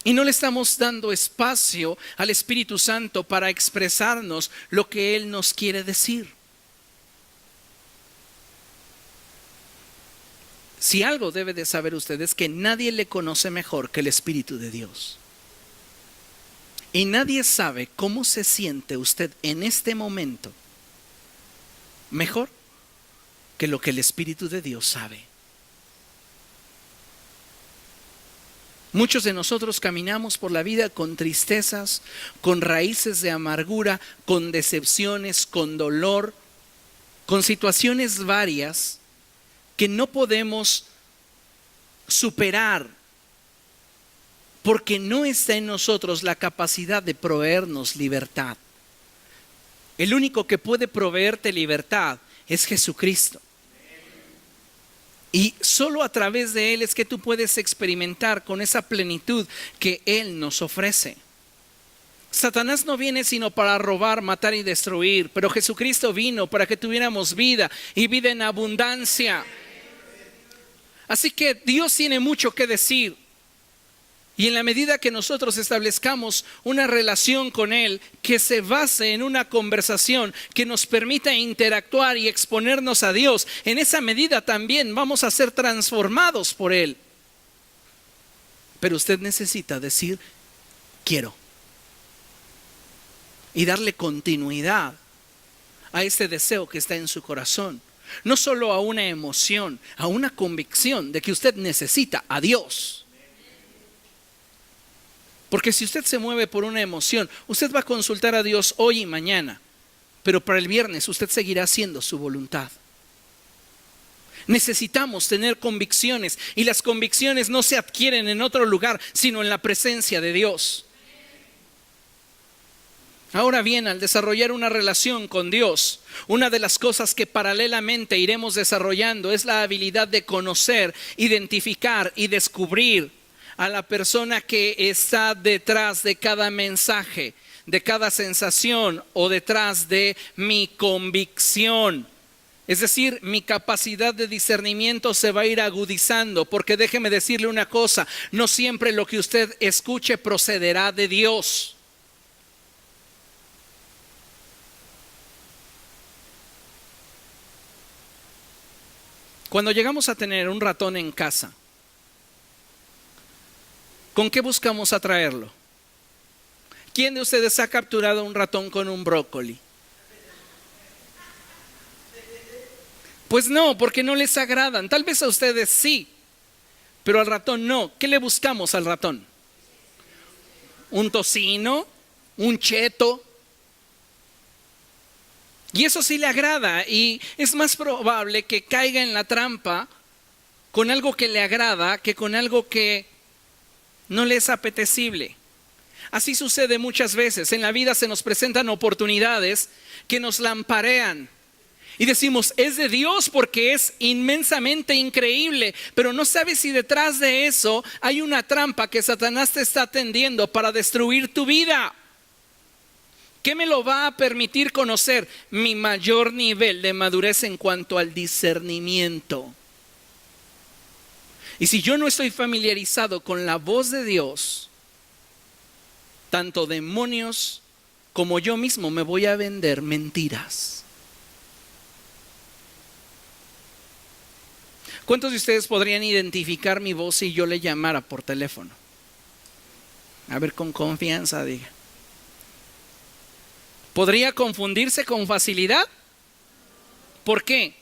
Y no le estamos dando espacio al Espíritu Santo para expresarnos lo que Él nos quiere decir. Si algo debe de saber usted es que nadie le conoce mejor que el Espíritu de Dios. Y nadie sabe cómo se siente usted en este momento mejor que lo que el Espíritu de Dios sabe. Muchos de nosotros caminamos por la vida con tristezas, con raíces de amargura, con decepciones, con dolor, con situaciones varias que no podemos superar porque no está en nosotros la capacidad de proveernos libertad. El único que puede proveerte libertad es Jesucristo. Y solo a través de Él es que tú puedes experimentar con esa plenitud que Él nos ofrece. Satanás no viene sino para robar, matar y destruir, pero Jesucristo vino para que tuviéramos vida y vida en abundancia. Así que Dios tiene mucho que decir. Y en la medida que nosotros establezcamos una relación con Él que se base en una conversación que nos permita interactuar y exponernos a Dios, en esa medida también vamos a ser transformados por Él. Pero usted necesita decir, quiero. Y darle continuidad a ese deseo que está en su corazón. No solo a una emoción, a una convicción de que usted necesita a Dios. Porque si usted se mueve por una emoción, usted va a consultar a Dios hoy y mañana, pero para el viernes usted seguirá haciendo su voluntad. Necesitamos tener convicciones y las convicciones no se adquieren en otro lugar, sino en la presencia de Dios. Ahora bien, al desarrollar una relación con Dios, una de las cosas que paralelamente iremos desarrollando es la habilidad de conocer, identificar y descubrir a la persona que está detrás de cada mensaje, de cada sensación o detrás de mi convicción. Es decir, mi capacidad de discernimiento se va a ir agudizando, porque déjeme decirle una cosa, no siempre lo que usted escuche procederá de Dios. Cuando llegamos a tener un ratón en casa, ¿con qué buscamos atraerlo? ¿Quién de ustedes ha capturado un ratón con un brócoli? Pues no, porque no les agradan. Tal vez a ustedes sí, pero al ratón no. ¿Qué le buscamos al ratón? ¿Un tocino? ¿Un cheto? Y eso sí le agrada, y es más probable que caiga en la trampa con algo que le agrada que con algo que no le es apetecible. Así sucede muchas veces. En la vida se nos presentan oportunidades que nos lamparean. Y decimos, es de Dios porque es inmensamente increíble. Pero no sabes si detrás de eso hay una trampa que Satanás te está tendiendo para destruir tu vida. ¿Qué me lo va a permitir conocer? Mi mayor nivel de madurez en cuanto al discernimiento. Y si yo no estoy familiarizado con la voz de Dios, tanto demonios como yo mismo me voy a vender mentiras. ¿Cuántos de ustedes podrían identificar mi voz si yo le llamara por teléfono? A ver, con confianza diga. ¿Podría confundirse con facilidad? ¿Por qué?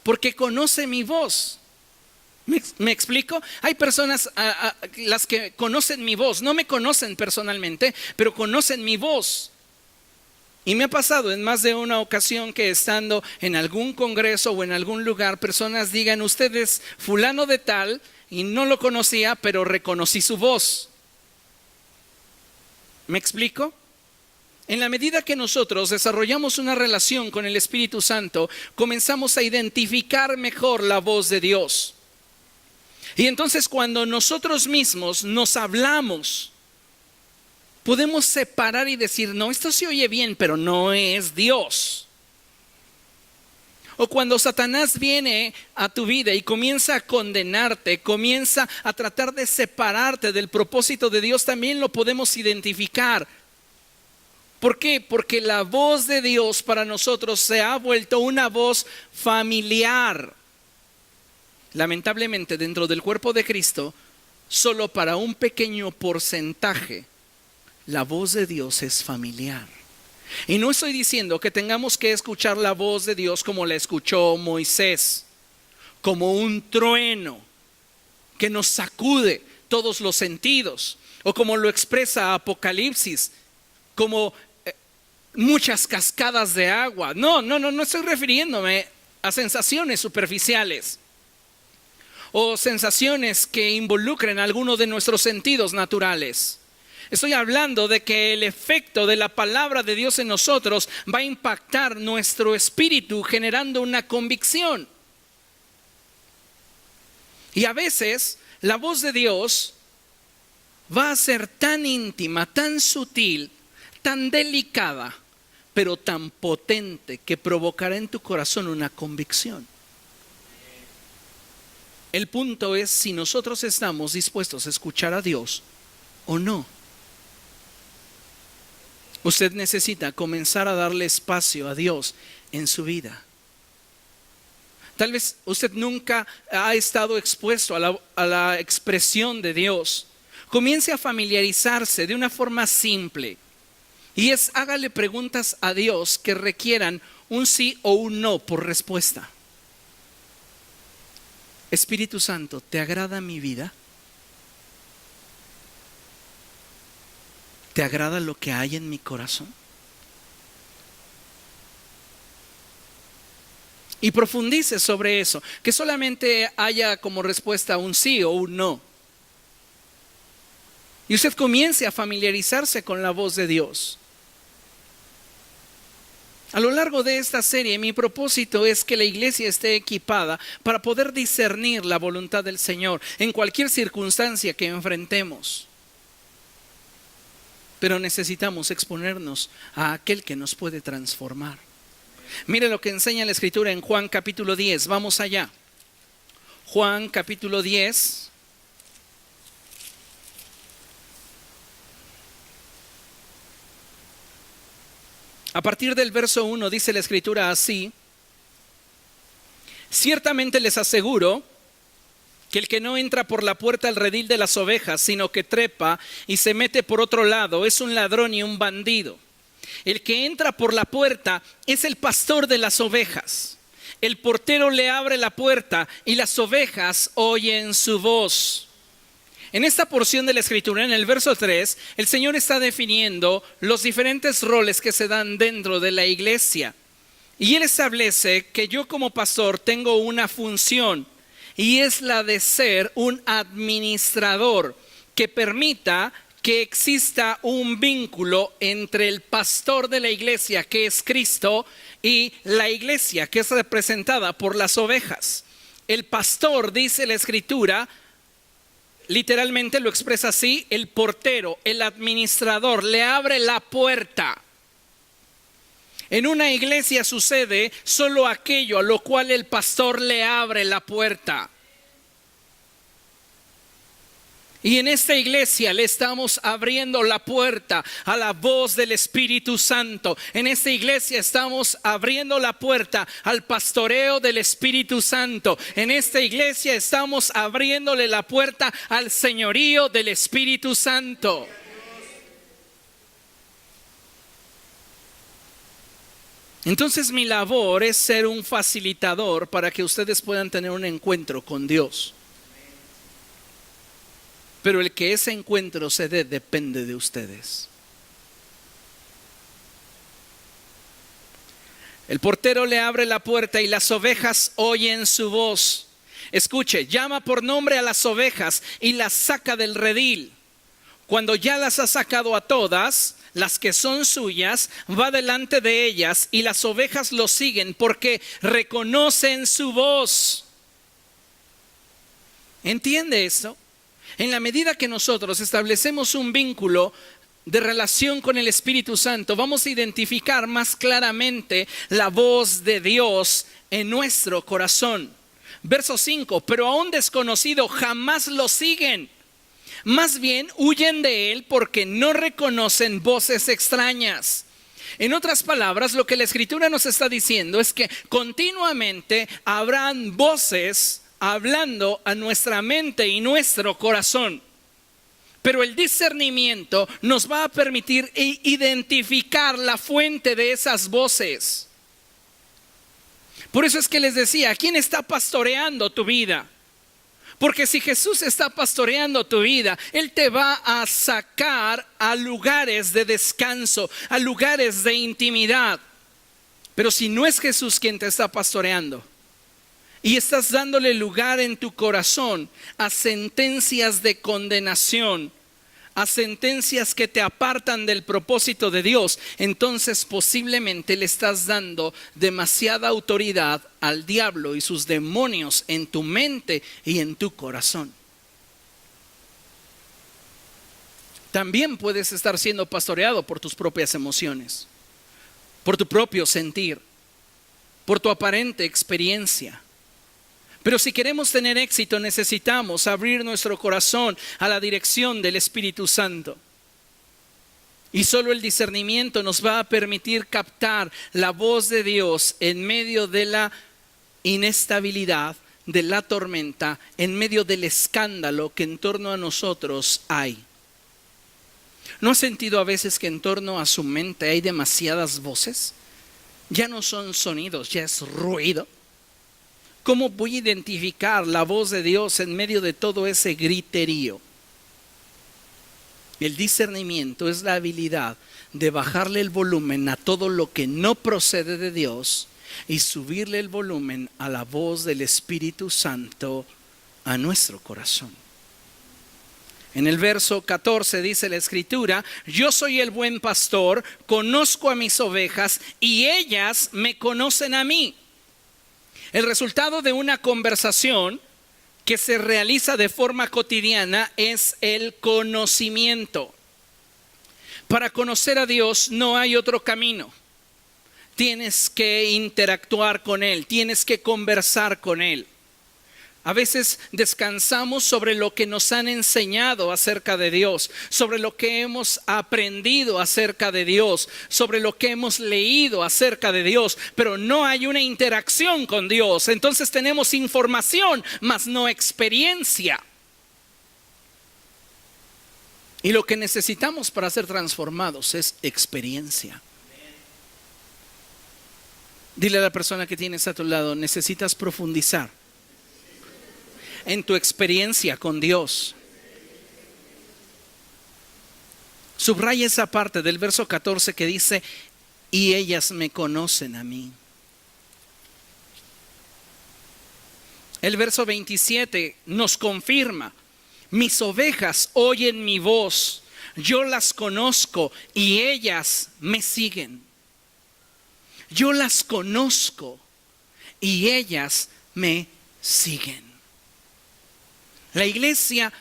Porque conoce mi voz. ¿Me explico? Hay personas las que conocen mi voz, no me conocen personalmente, pero conocen mi voz. Y me ha pasado en más de una ocasión que estando en algún congreso o en algún lugar, personas digan, usted es fulano de tal, y no lo conocía, pero reconocí su voz. ¿Me explico? En la medida que nosotros desarrollamos una relación con el Espíritu Santo, comenzamos a identificar mejor la voz de Dios. Y entonces cuando nosotros mismos nos hablamos, podemos separar y decir, no, esto se oye bien, pero no es Dios. O cuando Satanás viene a tu vida y comienza a condenarte, comienza a tratar de separarte del propósito de Dios, también lo podemos identificar. ¿Por qué? Porque la voz de Dios para nosotros se ha vuelto una voz familiar. Lamentablemente, dentro del cuerpo de Cristo, solo para un pequeño porcentaje, la voz de Dios es familiar. Y no estoy diciendo que tengamos que escuchar la voz de Dios como la escuchó Moisés, como un trueno que nos sacude todos los sentidos, o como lo expresa Apocalipsis, como muchas cascadas de agua. No estoy refiriéndome a sensaciones superficiales o sensaciones que involucren alguno de nuestros sentidos naturales. Estoy hablando de que el efecto de la palabra de Dios en nosotros va a impactar nuestro espíritu, generando una convicción. Y a veces la voz de Dios va a ser tan íntima, tan sutil, tan delicada, pero tan potente que provocará en tu corazón una convicción. El punto es si nosotros estamos dispuestos a escuchar a Dios o no. Usted necesita comenzar a darle espacio a Dios en su vida. Tal vez usted nunca ha estado expuesto a la expresión de Dios. Comience a familiarizarse de una forma simple. Y hágale preguntas a Dios que requieran un sí o un no por respuesta. Espíritu Santo, ¿te agrada mi vida? ¿Te agrada lo que hay en mi corazón? Y profundice sobre eso, que solamente haya como respuesta un sí o un no. Y usted comience a familiarizarse con la voz de Dios. A lo largo de esta serie, mi propósito es que la iglesia esté equipada para poder discernir la voluntad del Señor en cualquier circunstancia que enfrentemos. Pero necesitamos exponernos a aquel que nos puede transformar. Mire lo que enseña la Escritura en Juan capítulo 10. Vamos allá. Juan capítulo 10. A partir del verso 1 dice la Escritura así: ciertamente les aseguro que el que no entra por la puerta al redil de las ovejas, sino que trepa y se mete por otro lado, es un ladrón y un bandido. El que entra por la puerta es el pastor de las ovejas. El portero le abre la puerta y las ovejas oyen su voz. En esta porción de la Escritura, en el verso 3, el Señor está definiendo los diferentes roles que se dan dentro de la iglesia. Y Él establece que yo como pastor tengo una función, y es la de ser un administrador que permita que exista un vínculo entre el pastor de la iglesia, que es Cristo, y la iglesia, que es representada por las ovejas. El pastor, dice la Escritura, literalmente lo expresa así: el portero, el administrador, le abre la puerta. En una iglesia sucede solo aquello a lo cual el pastor le abre la puerta. Y en esta iglesia le estamos abriendo la puerta a la voz del Espíritu Santo. En esta iglesia estamos abriendo la puerta al pastoreo del Espíritu Santo. En esta iglesia estamos abriéndole la puerta al señorío del Espíritu Santo. Entonces mi labor es ser un facilitador para que ustedes puedan tener un encuentro con Dios. Pero el que ese encuentro se dé depende de ustedes. El portero le abre la puerta y las ovejas oyen su voz. Escuche, llama por nombre a las ovejas y las saca del redil. Cuando ya las ha sacado a todas, las que son suyas, va delante de ellas y las ovejas lo siguen porque reconocen su voz. ¿Entiende esto? En la medida que nosotros establecemos un vínculo de relación con el Espíritu Santo, vamos a identificar más claramente la voz de Dios en nuestro corazón. Verso 5, pero a un desconocido jamás lo siguen. Más bien huyen de él porque no reconocen voces extrañas. En otras palabras, lo que la Escritura nos está diciendo es que continuamente habrán voces hablando a nuestra mente y nuestro corazón. Pero el discernimiento nos va a permitir identificar la fuente de esas voces. Por eso es que les decía, ¿quién está pastoreando tu vida? Porque si Jesús está pastoreando tu vida, Él te va a sacar a lugares de descanso, a lugares de intimidad. Pero si no es Jesús quien te está pastoreando y estás dándole lugar en tu corazón a sentencias de condenación, a sentencias que te apartan del propósito de Dios, entonces posiblemente le estás dando demasiada autoridad al diablo y sus demonios en tu mente y en tu corazón. También puedes estar siendo pastoreado por tus propias emociones, por tu propio sentir, por tu aparente experiencia. Pero si queremos tener éxito, necesitamos abrir nuestro corazón a la dirección del Espíritu Santo. Y solo el discernimiento nos va a permitir captar la voz de Dios en medio de la inestabilidad, de la tormenta, en medio del escándalo que en torno a nosotros hay. ¿No has sentido a veces que en torno a su mente hay demasiadas voces? Ya no son sonidos, ya es ruido. ¿Cómo voy a identificar la voz de Dios en medio de todo ese griterío? El discernimiento es la habilidad de bajarle el volumen a todo lo que no procede de Dios y subirle el volumen a la voz del Espíritu Santo a nuestro corazón. En el verso 14 dice la Escritura: yo soy el buen pastor, conozco a mis ovejas y ellas me conocen a mí. El resultado de una conversación que se realiza de forma cotidiana es el conocimiento. Para conocer a Dios no hay otro camino. Tienes que interactuar con Él, tienes que conversar con Él. A veces descansamos sobre lo que nos han enseñado acerca de Dios, sobre lo que hemos aprendido acerca de Dios, sobre lo que hemos leído acerca de Dios, pero no hay una interacción con Dios. Entonces tenemos información, mas no experiencia. Y lo que necesitamos para ser transformados es experiencia. Dile a la persona que tienes a tu lado: necesitas profundizar en tu experiencia con Dios. Subraya esa parte del verso 14 que dice: y ellas me conocen a mí. El verso 27 nos confirma: mis ovejas oyen mi voz, yo las conozco y ellas me siguen. Yo las conozco y ellas me siguen. La iglesia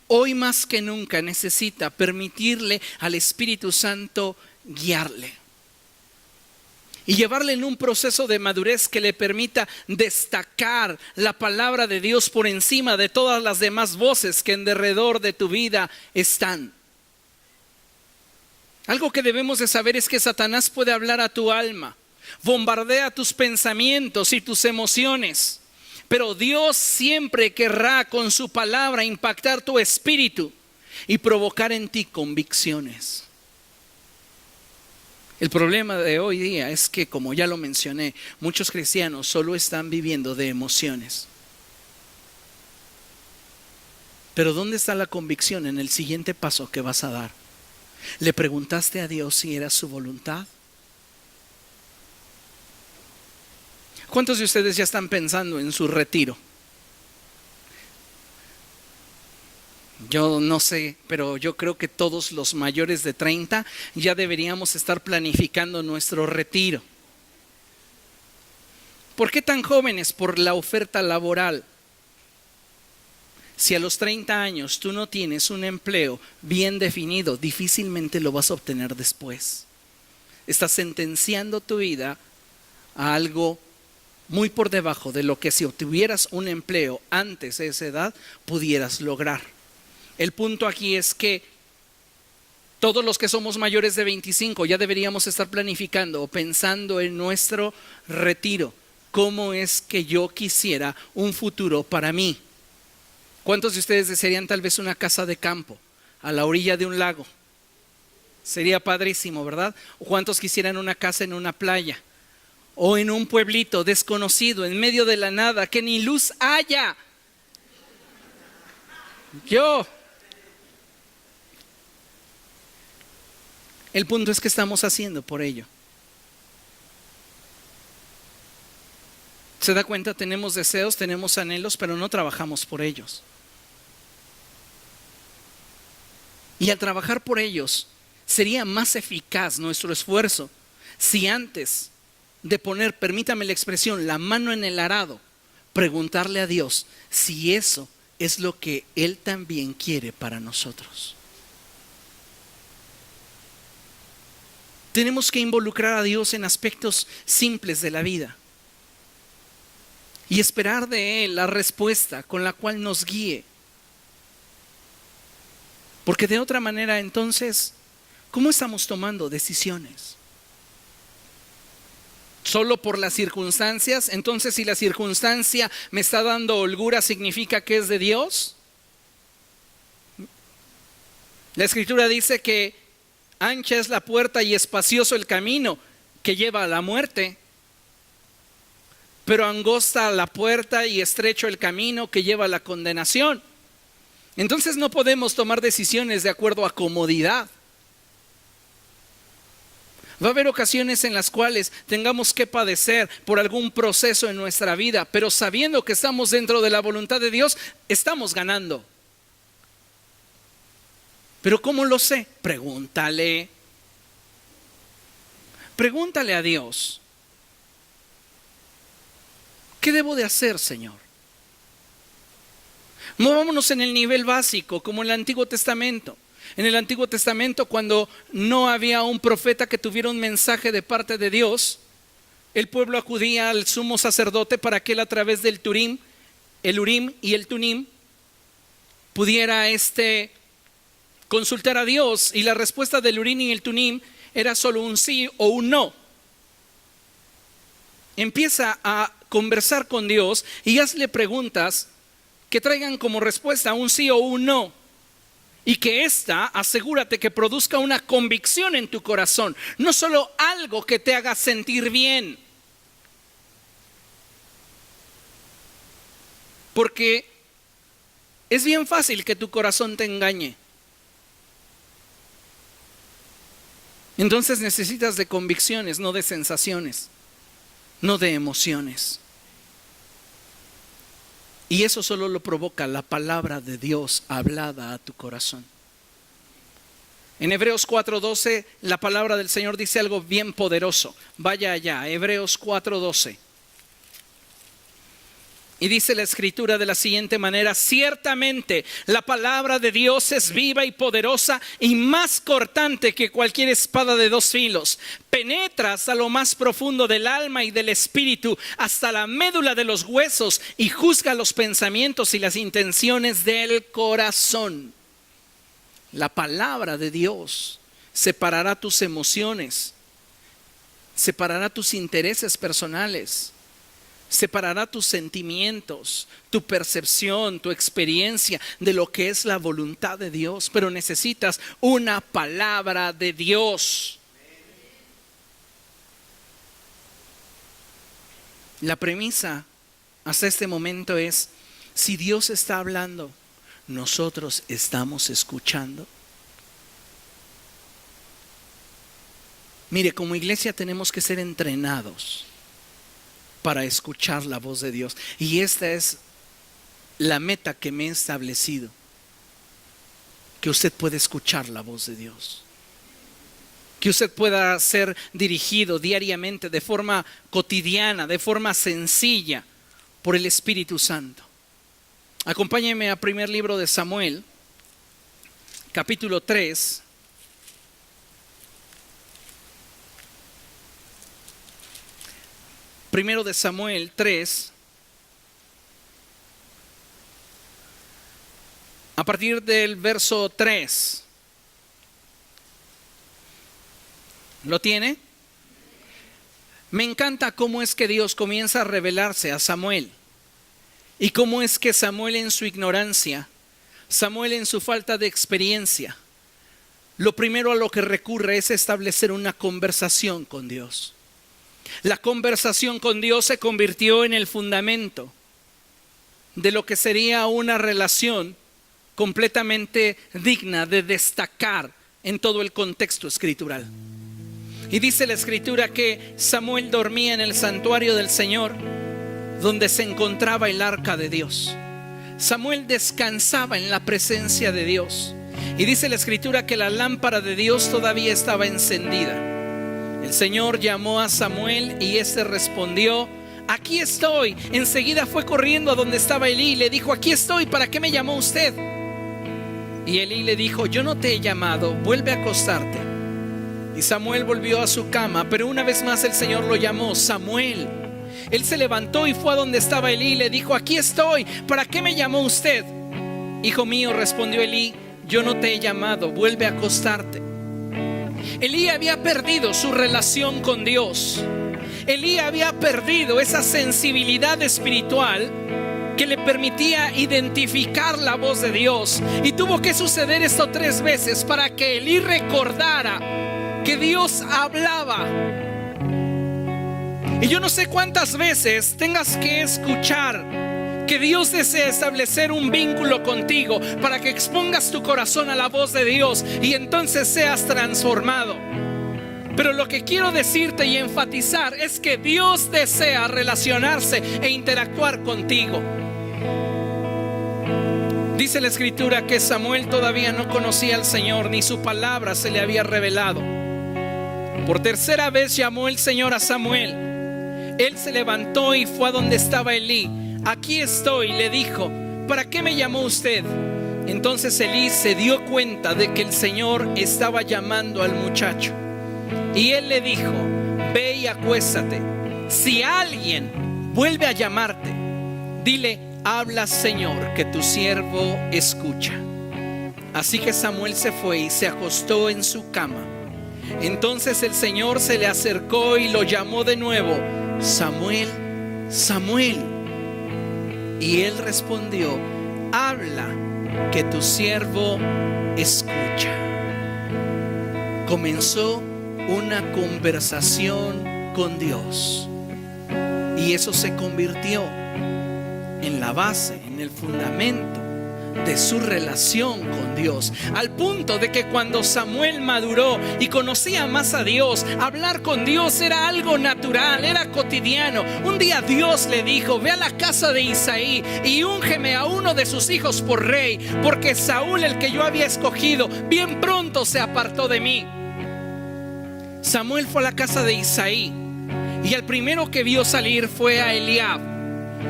hoy más que nunca necesita permitirle al Espíritu Santo guiarle y llevarle en un proceso de madurez que le permita destacar la palabra de Dios por encima de todas las demás voces que en derredor de tu vida están. Algo que debemos de saber es que Satanás puede hablar a tu alma, bombardea tus pensamientos y tus emociones. Pero Dios siempre querrá con su palabra impactar tu espíritu y provocar en ti convicciones. El problema de hoy día es que, como ya lo mencioné, muchos cristianos solo están viviendo de emociones. Pero ¿dónde está la convicción en el siguiente paso que vas a dar? ¿Le preguntaste a Dios si era su voluntad? ¿Cuántos de ustedes ya están pensando en su retiro? Yo no sé, pero yo creo que todos los mayores de 30 ya deberíamos estar planificando nuestro retiro. ¿Por qué tan jóvenes? Por la oferta laboral. Si a los 30 años tú no tienes un empleo bien definido, difícilmente lo vas a obtener después. Estás sentenciando tu vida a algo muy por debajo de lo que si obtuvieras un empleo antes de esa edad pudieras lograr. El punto aquí es que todos los que somos mayores de 25 ya deberíamos estar planificando o pensando en nuestro retiro. cómo es que yo quisiera un futuro para mí. ¿Cuántos de ustedes desearían tal vez una casa de campo a la orilla de un lago? Sería padrísimo, ¿verdad? ¿O cuántos quisieran una casa en una playa? O en un pueblito desconocido, en medio de la nada, que ni luz haya. El punto es que estamos haciendo por ello. ¿Se da cuenta? Tenemos deseos, tenemos anhelos, pero no trabajamos por ellos. Y al trabajar por ellos, sería más eficaz nuestro esfuerzo si antes de poner, permítame la expresión, la mano en el arado, preguntarle a Dios si eso es lo que Él también quiere para nosotros. Tenemos que involucrar a Dios en aspectos simples de la vida y esperar de Él la respuesta con la cual nos guíe. Porque de otra manera, entonces, ¿cómo estamos tomando decisiones? ¿Solo por las circunstancias? Entonces, si la circunstancia me está dando holgura, ¿significa que es de Dios? La Escritura dice que ancha es la puerta y espacioso el camino que lleva a la muerte, pero angosta la puerta y estrecho el camino que lleva a la condenación. Entonces no podemos tomar decisiones de acuerdo a comodidad. Va a haber ocasiones en las cuales tengamos que padecer por algún proceso en nuestra vida, pero sabiendo que estamos dentro de la voluntad de Dios, estamos ganando. ¿Pero cómo lo sé? Pregúntale a Dios. ¿Qué debo de hacer, Señor? Movámonos en el nivel básico, como en el Antiguo Testamento. En el Antiguo Testamento, cuando no había un profeta que tuviera un mensaje de parte de Dios, el pueblo acudía al sumo sacerdote para que él, a través del el Urim y el Tumim, pudiera consultar a Dios, y la respuesta del Urim y el Tumim era solo un sí o un no. Empieza a conversar con Dios y hazle preguntas que traigan como respuesta un sí o un no. Y que asegúrate que produzca una convicción en tu corazón, no solo algo que te haga sentir bien. Porque es bien fácil que tu corazón te engañe. Entonces necesitas de convicciones, no de sensaciones, no de emociones. Y eso solo lo provoca la palabra de Dios hablada a tu corazón. En Hebreos 4:12, la palabra del Señor dice algo bien poderoso. Vaya allá, Hebreos 4:12. Y dice la Escritura de la siguiente manera: ciertamente la palabra de Dios es viva y poderosa y más cortante que cualquier espada de dos filos. Penetra hasta lo más profundo del alma y del espíritu, hasta la médula de los huesos, y juzga los pensamientos y las intenciones del corazón. La palabra de Dios separará tus emociones, separará tus intereses personales, separará tus sentimientos, tu percepción, tu experiencia de lo que es la voluntad de Dios. Pero necesitas una palabra de Dios. La premisa hasta este momento es: si Dios está hablando, ¿nosotros estamos escuchando? Mire, como iglesia tenemos que ser entrenados para escuchar la voz de Dios. Y esta es la meta que me he establecido: que usted pueda escuchar la voz de Dios, que usted pueda ser dirigido diariamente, de forma cotidiana, de forma sencilla, por el Espíritu Santo. Acompáñenme a primer libro de Samuel, capítulo 3. Primero de Samuel 3, a partir del verso 3. ¿Lo tiene? Me encanta cómo es que Dios comienza a revelarse a Samuel y cómo es que Samuel en su ignorancia, Samuel en su falta de experiencia, lo primero a lo que recurre es establecer una conversación con Dios. La conversación con Dios se convirtió en el fundamento de lo que sería una relación completamente digna de destacar en todo el contexto escritural. Y dice la escritura que Samuel dormía en el santuario del Señor, donde se encontraba el arca de Dios. Samuel descansaba en la presencia de Dios. Y dice la escritura que la lámpara de Dios todavía estaba encendida. El Señor llamó a Samuel y éste respondió: aquí estoy. Enseguida fue corriendo a donde estaba Elí y le dijo: aquí estoy, ¿para qué me llamó usted? Y Elí le dijo: yo no te he llamado, vuelve a acostarte. Y Samuel volvió a su cama, pero una vez más el Señor lo llamó: Samuel. Él se levantó y fue a donde estaba Elí y le dijo: aquí estoy, ¿para qué me llamó usted? Hijo mío, respondió Elí, yo no te he llamado, vuelve a acostarte. Elí había perdido su relación con Dios. Elí había perdido esa sensibilidad espiritual que le permitía identificar la voz de Dios. Y tuvo que suceder esto 3 veces para que Elí recordara que Dios hablaba. Y yo no sé cuántas veces tengas que escuchar que Dios desea establecer un vínculo contigo para que expongas tu corazón a la voz de Dios y entonces seas transformado. Pero lo que quiero decirte y enfatizar es que Dios desea relacionarse e interactuar contigo. Dice la escritura que Samuel todavía no conocía al Señor, ni su palabra se le había revelado. Por 3ª vez llamó el Señor a Samuel. Él se levantó y fue a donde estaba Elí. Aquí estoy, le dijo, ¿para qué me llamó usted? Entonces Elí se dio cuenta de que el Señor estaba llamando al muchacho. Y él le dijo: ve y acuéstate. Si alguien vuelve a llamarte, dile: habla, Señor, que tu siervo escucha. Así que Samuel se fue y se acostó en su cama. Entonces el Señor se le acercó y lo llamó de nuevo: Samuel, Samuel. Y él respondió: habla, que tu siervo escucha. Comenzó una conversación con Dios y eso se convirtió en la base, en el fundamento de su relación con Dios, al punto de que cuando Samuel maduró y conocía más a Dios, hablar con Dios era algo natural, era cotidiano. Un día Dios le dijo: ve a la casa de Isaí y úngeme a uno de sus hijos por rey, porque Saúl, el que yo había escogido, bien pronto se apartó de mí. Samuel fue a la casa de Isaí y el primero que vio salir fue a Eliab,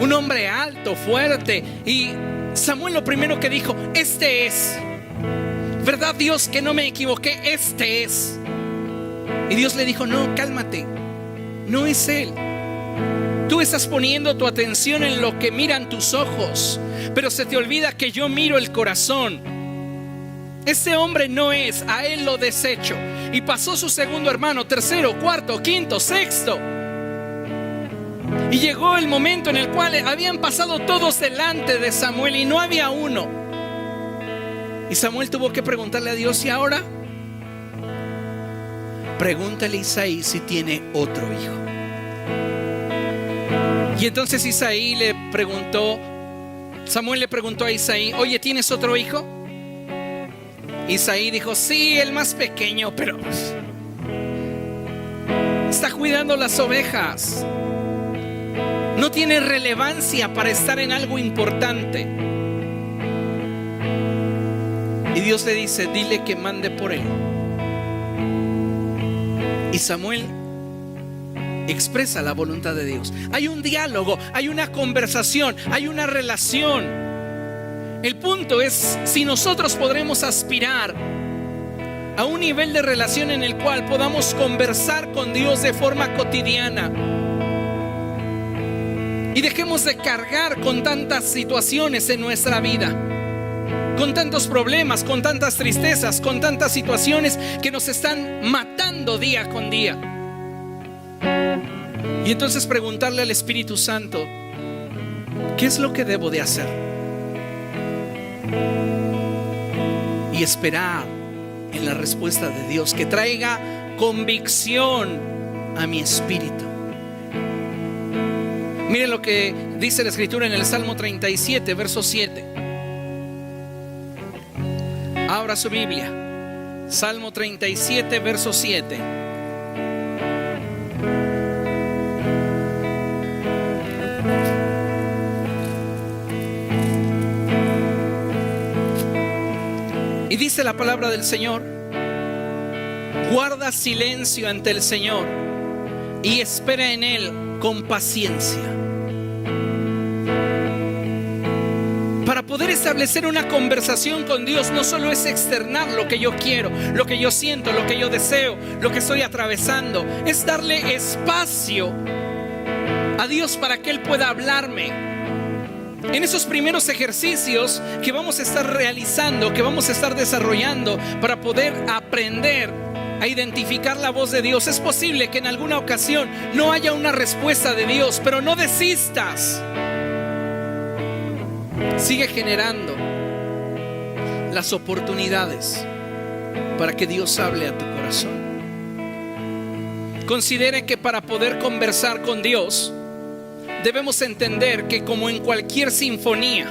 un hombre alto, fuerte, y Samuel lo primero que dijo: este es. ¿Verdad, Dios, que no me equivoqué? Este es. Y Dios le dijo: no, cálmate, no es él. Tú estás poniendo tu atención en lo que miran tus ojos, pero se te olvida que yo miro el corazón. Este hombre no es, a él lo desecho. Y pasó su segundo hermano, tercero, cuarto, quinto, sexto. Y llegó el momento en el cual habían pasado todos delante de Samuel y no había uno. Y Samuel tuvo que preguntarle a Dios: ¿y ahora? Pregúntale a Isaí si tiene otro hijo. Y entonces Samuel le preguntó a Isaí: oye, ¿tienes otro hijo? Isaí dijo: sí, el más pequeño, pero está cuidando las ovejas. No tiene relevancia para estar en algo importante. Y Dios le dice: dile que mande por él. Y Samuel expresa la voluntad de Dios. Hay un diálogo, hay una conversación, hay una relación. El punto es si nosotros podremos aspirar a un nivel de relación en el cual podamos conversar con Dios de forma cotidiana. Y dejemos de cargar con tantas situaciones en nuestra vida, con tantos problemas, con tantas tristezas, con tantas situaciones que nos están matando día con día. Y entonces preguntarle al Espíritu Santo, ¿qué es lo que debo de hacer? Y esperar en la respuesta de Dios, que traiga convicción a mi espíritu. Miren lo que dice la Escritura en el Salmo 37, verso 7. Abra su Biblia. Salmo 37, verso 7. Y dice la palabra del Señor: guarda silencio ante el Señor y espera en Él con paciencia. Para poder establecer una conversación con Dios, no solo es externar lo que yo quiero, lo que yo siento, lo que yo deseo, lo que estoy atravesando, es darle espacio a Dios para que Él pueda hablarme. En esos primeros ejercicios que vamos a estar realizando, que vamos a estar desarrollando para poder aprender a identificar la voz de Dios, es posible que en alguna ocasión no haya una respuesta de Dios, pero no desistas. Sigue generando las oportunidades para que Dios hable a tu corazón. Considere que para poder conversar con Dios, debemos entender que, como en cualquier sinfonía,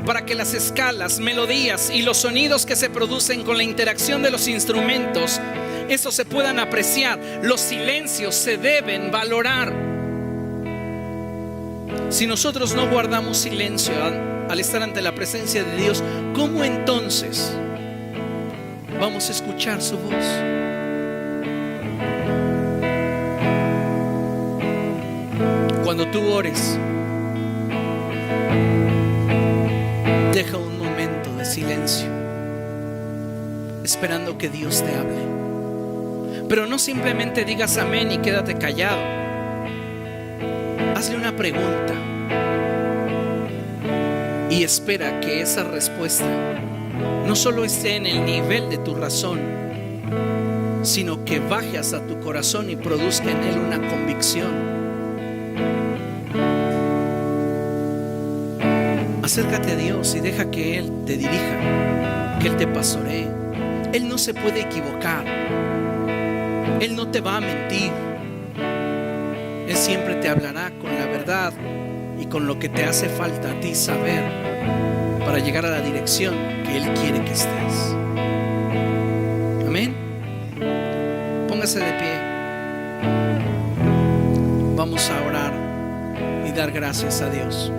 para que las escalas, melodías y los sonidos que se producen con la interacción de los instrumentos, esos se puedan apreciar, los silencios se deben valorar. Si nosotros no guardamos silencio al estar ante la presencia de Dios, ¿cómo entonces vamos a escuchar su voz? Cuando tú ores, deja un momento de silencio, esperando que Dios te hable. Pero no simplemente digas amén y quédate callado. Hazle una pregunta y espera que esa respuesta no solo esté en el nivel de tu razón, sino que baje hasta tu corazón y produzca en él una convicción. Acércate a Dios y deja que Él te dirija, que Él te pastoree. Él no se puede equivocar. Él no te va a mentir. Él siempre te hablará con la verdad y con lo que te hace falta a ti saber para llegar a la dirección que Él quiere que estés. Amén. Póngase de pie. Vamos a orar y dar gracias a Dios.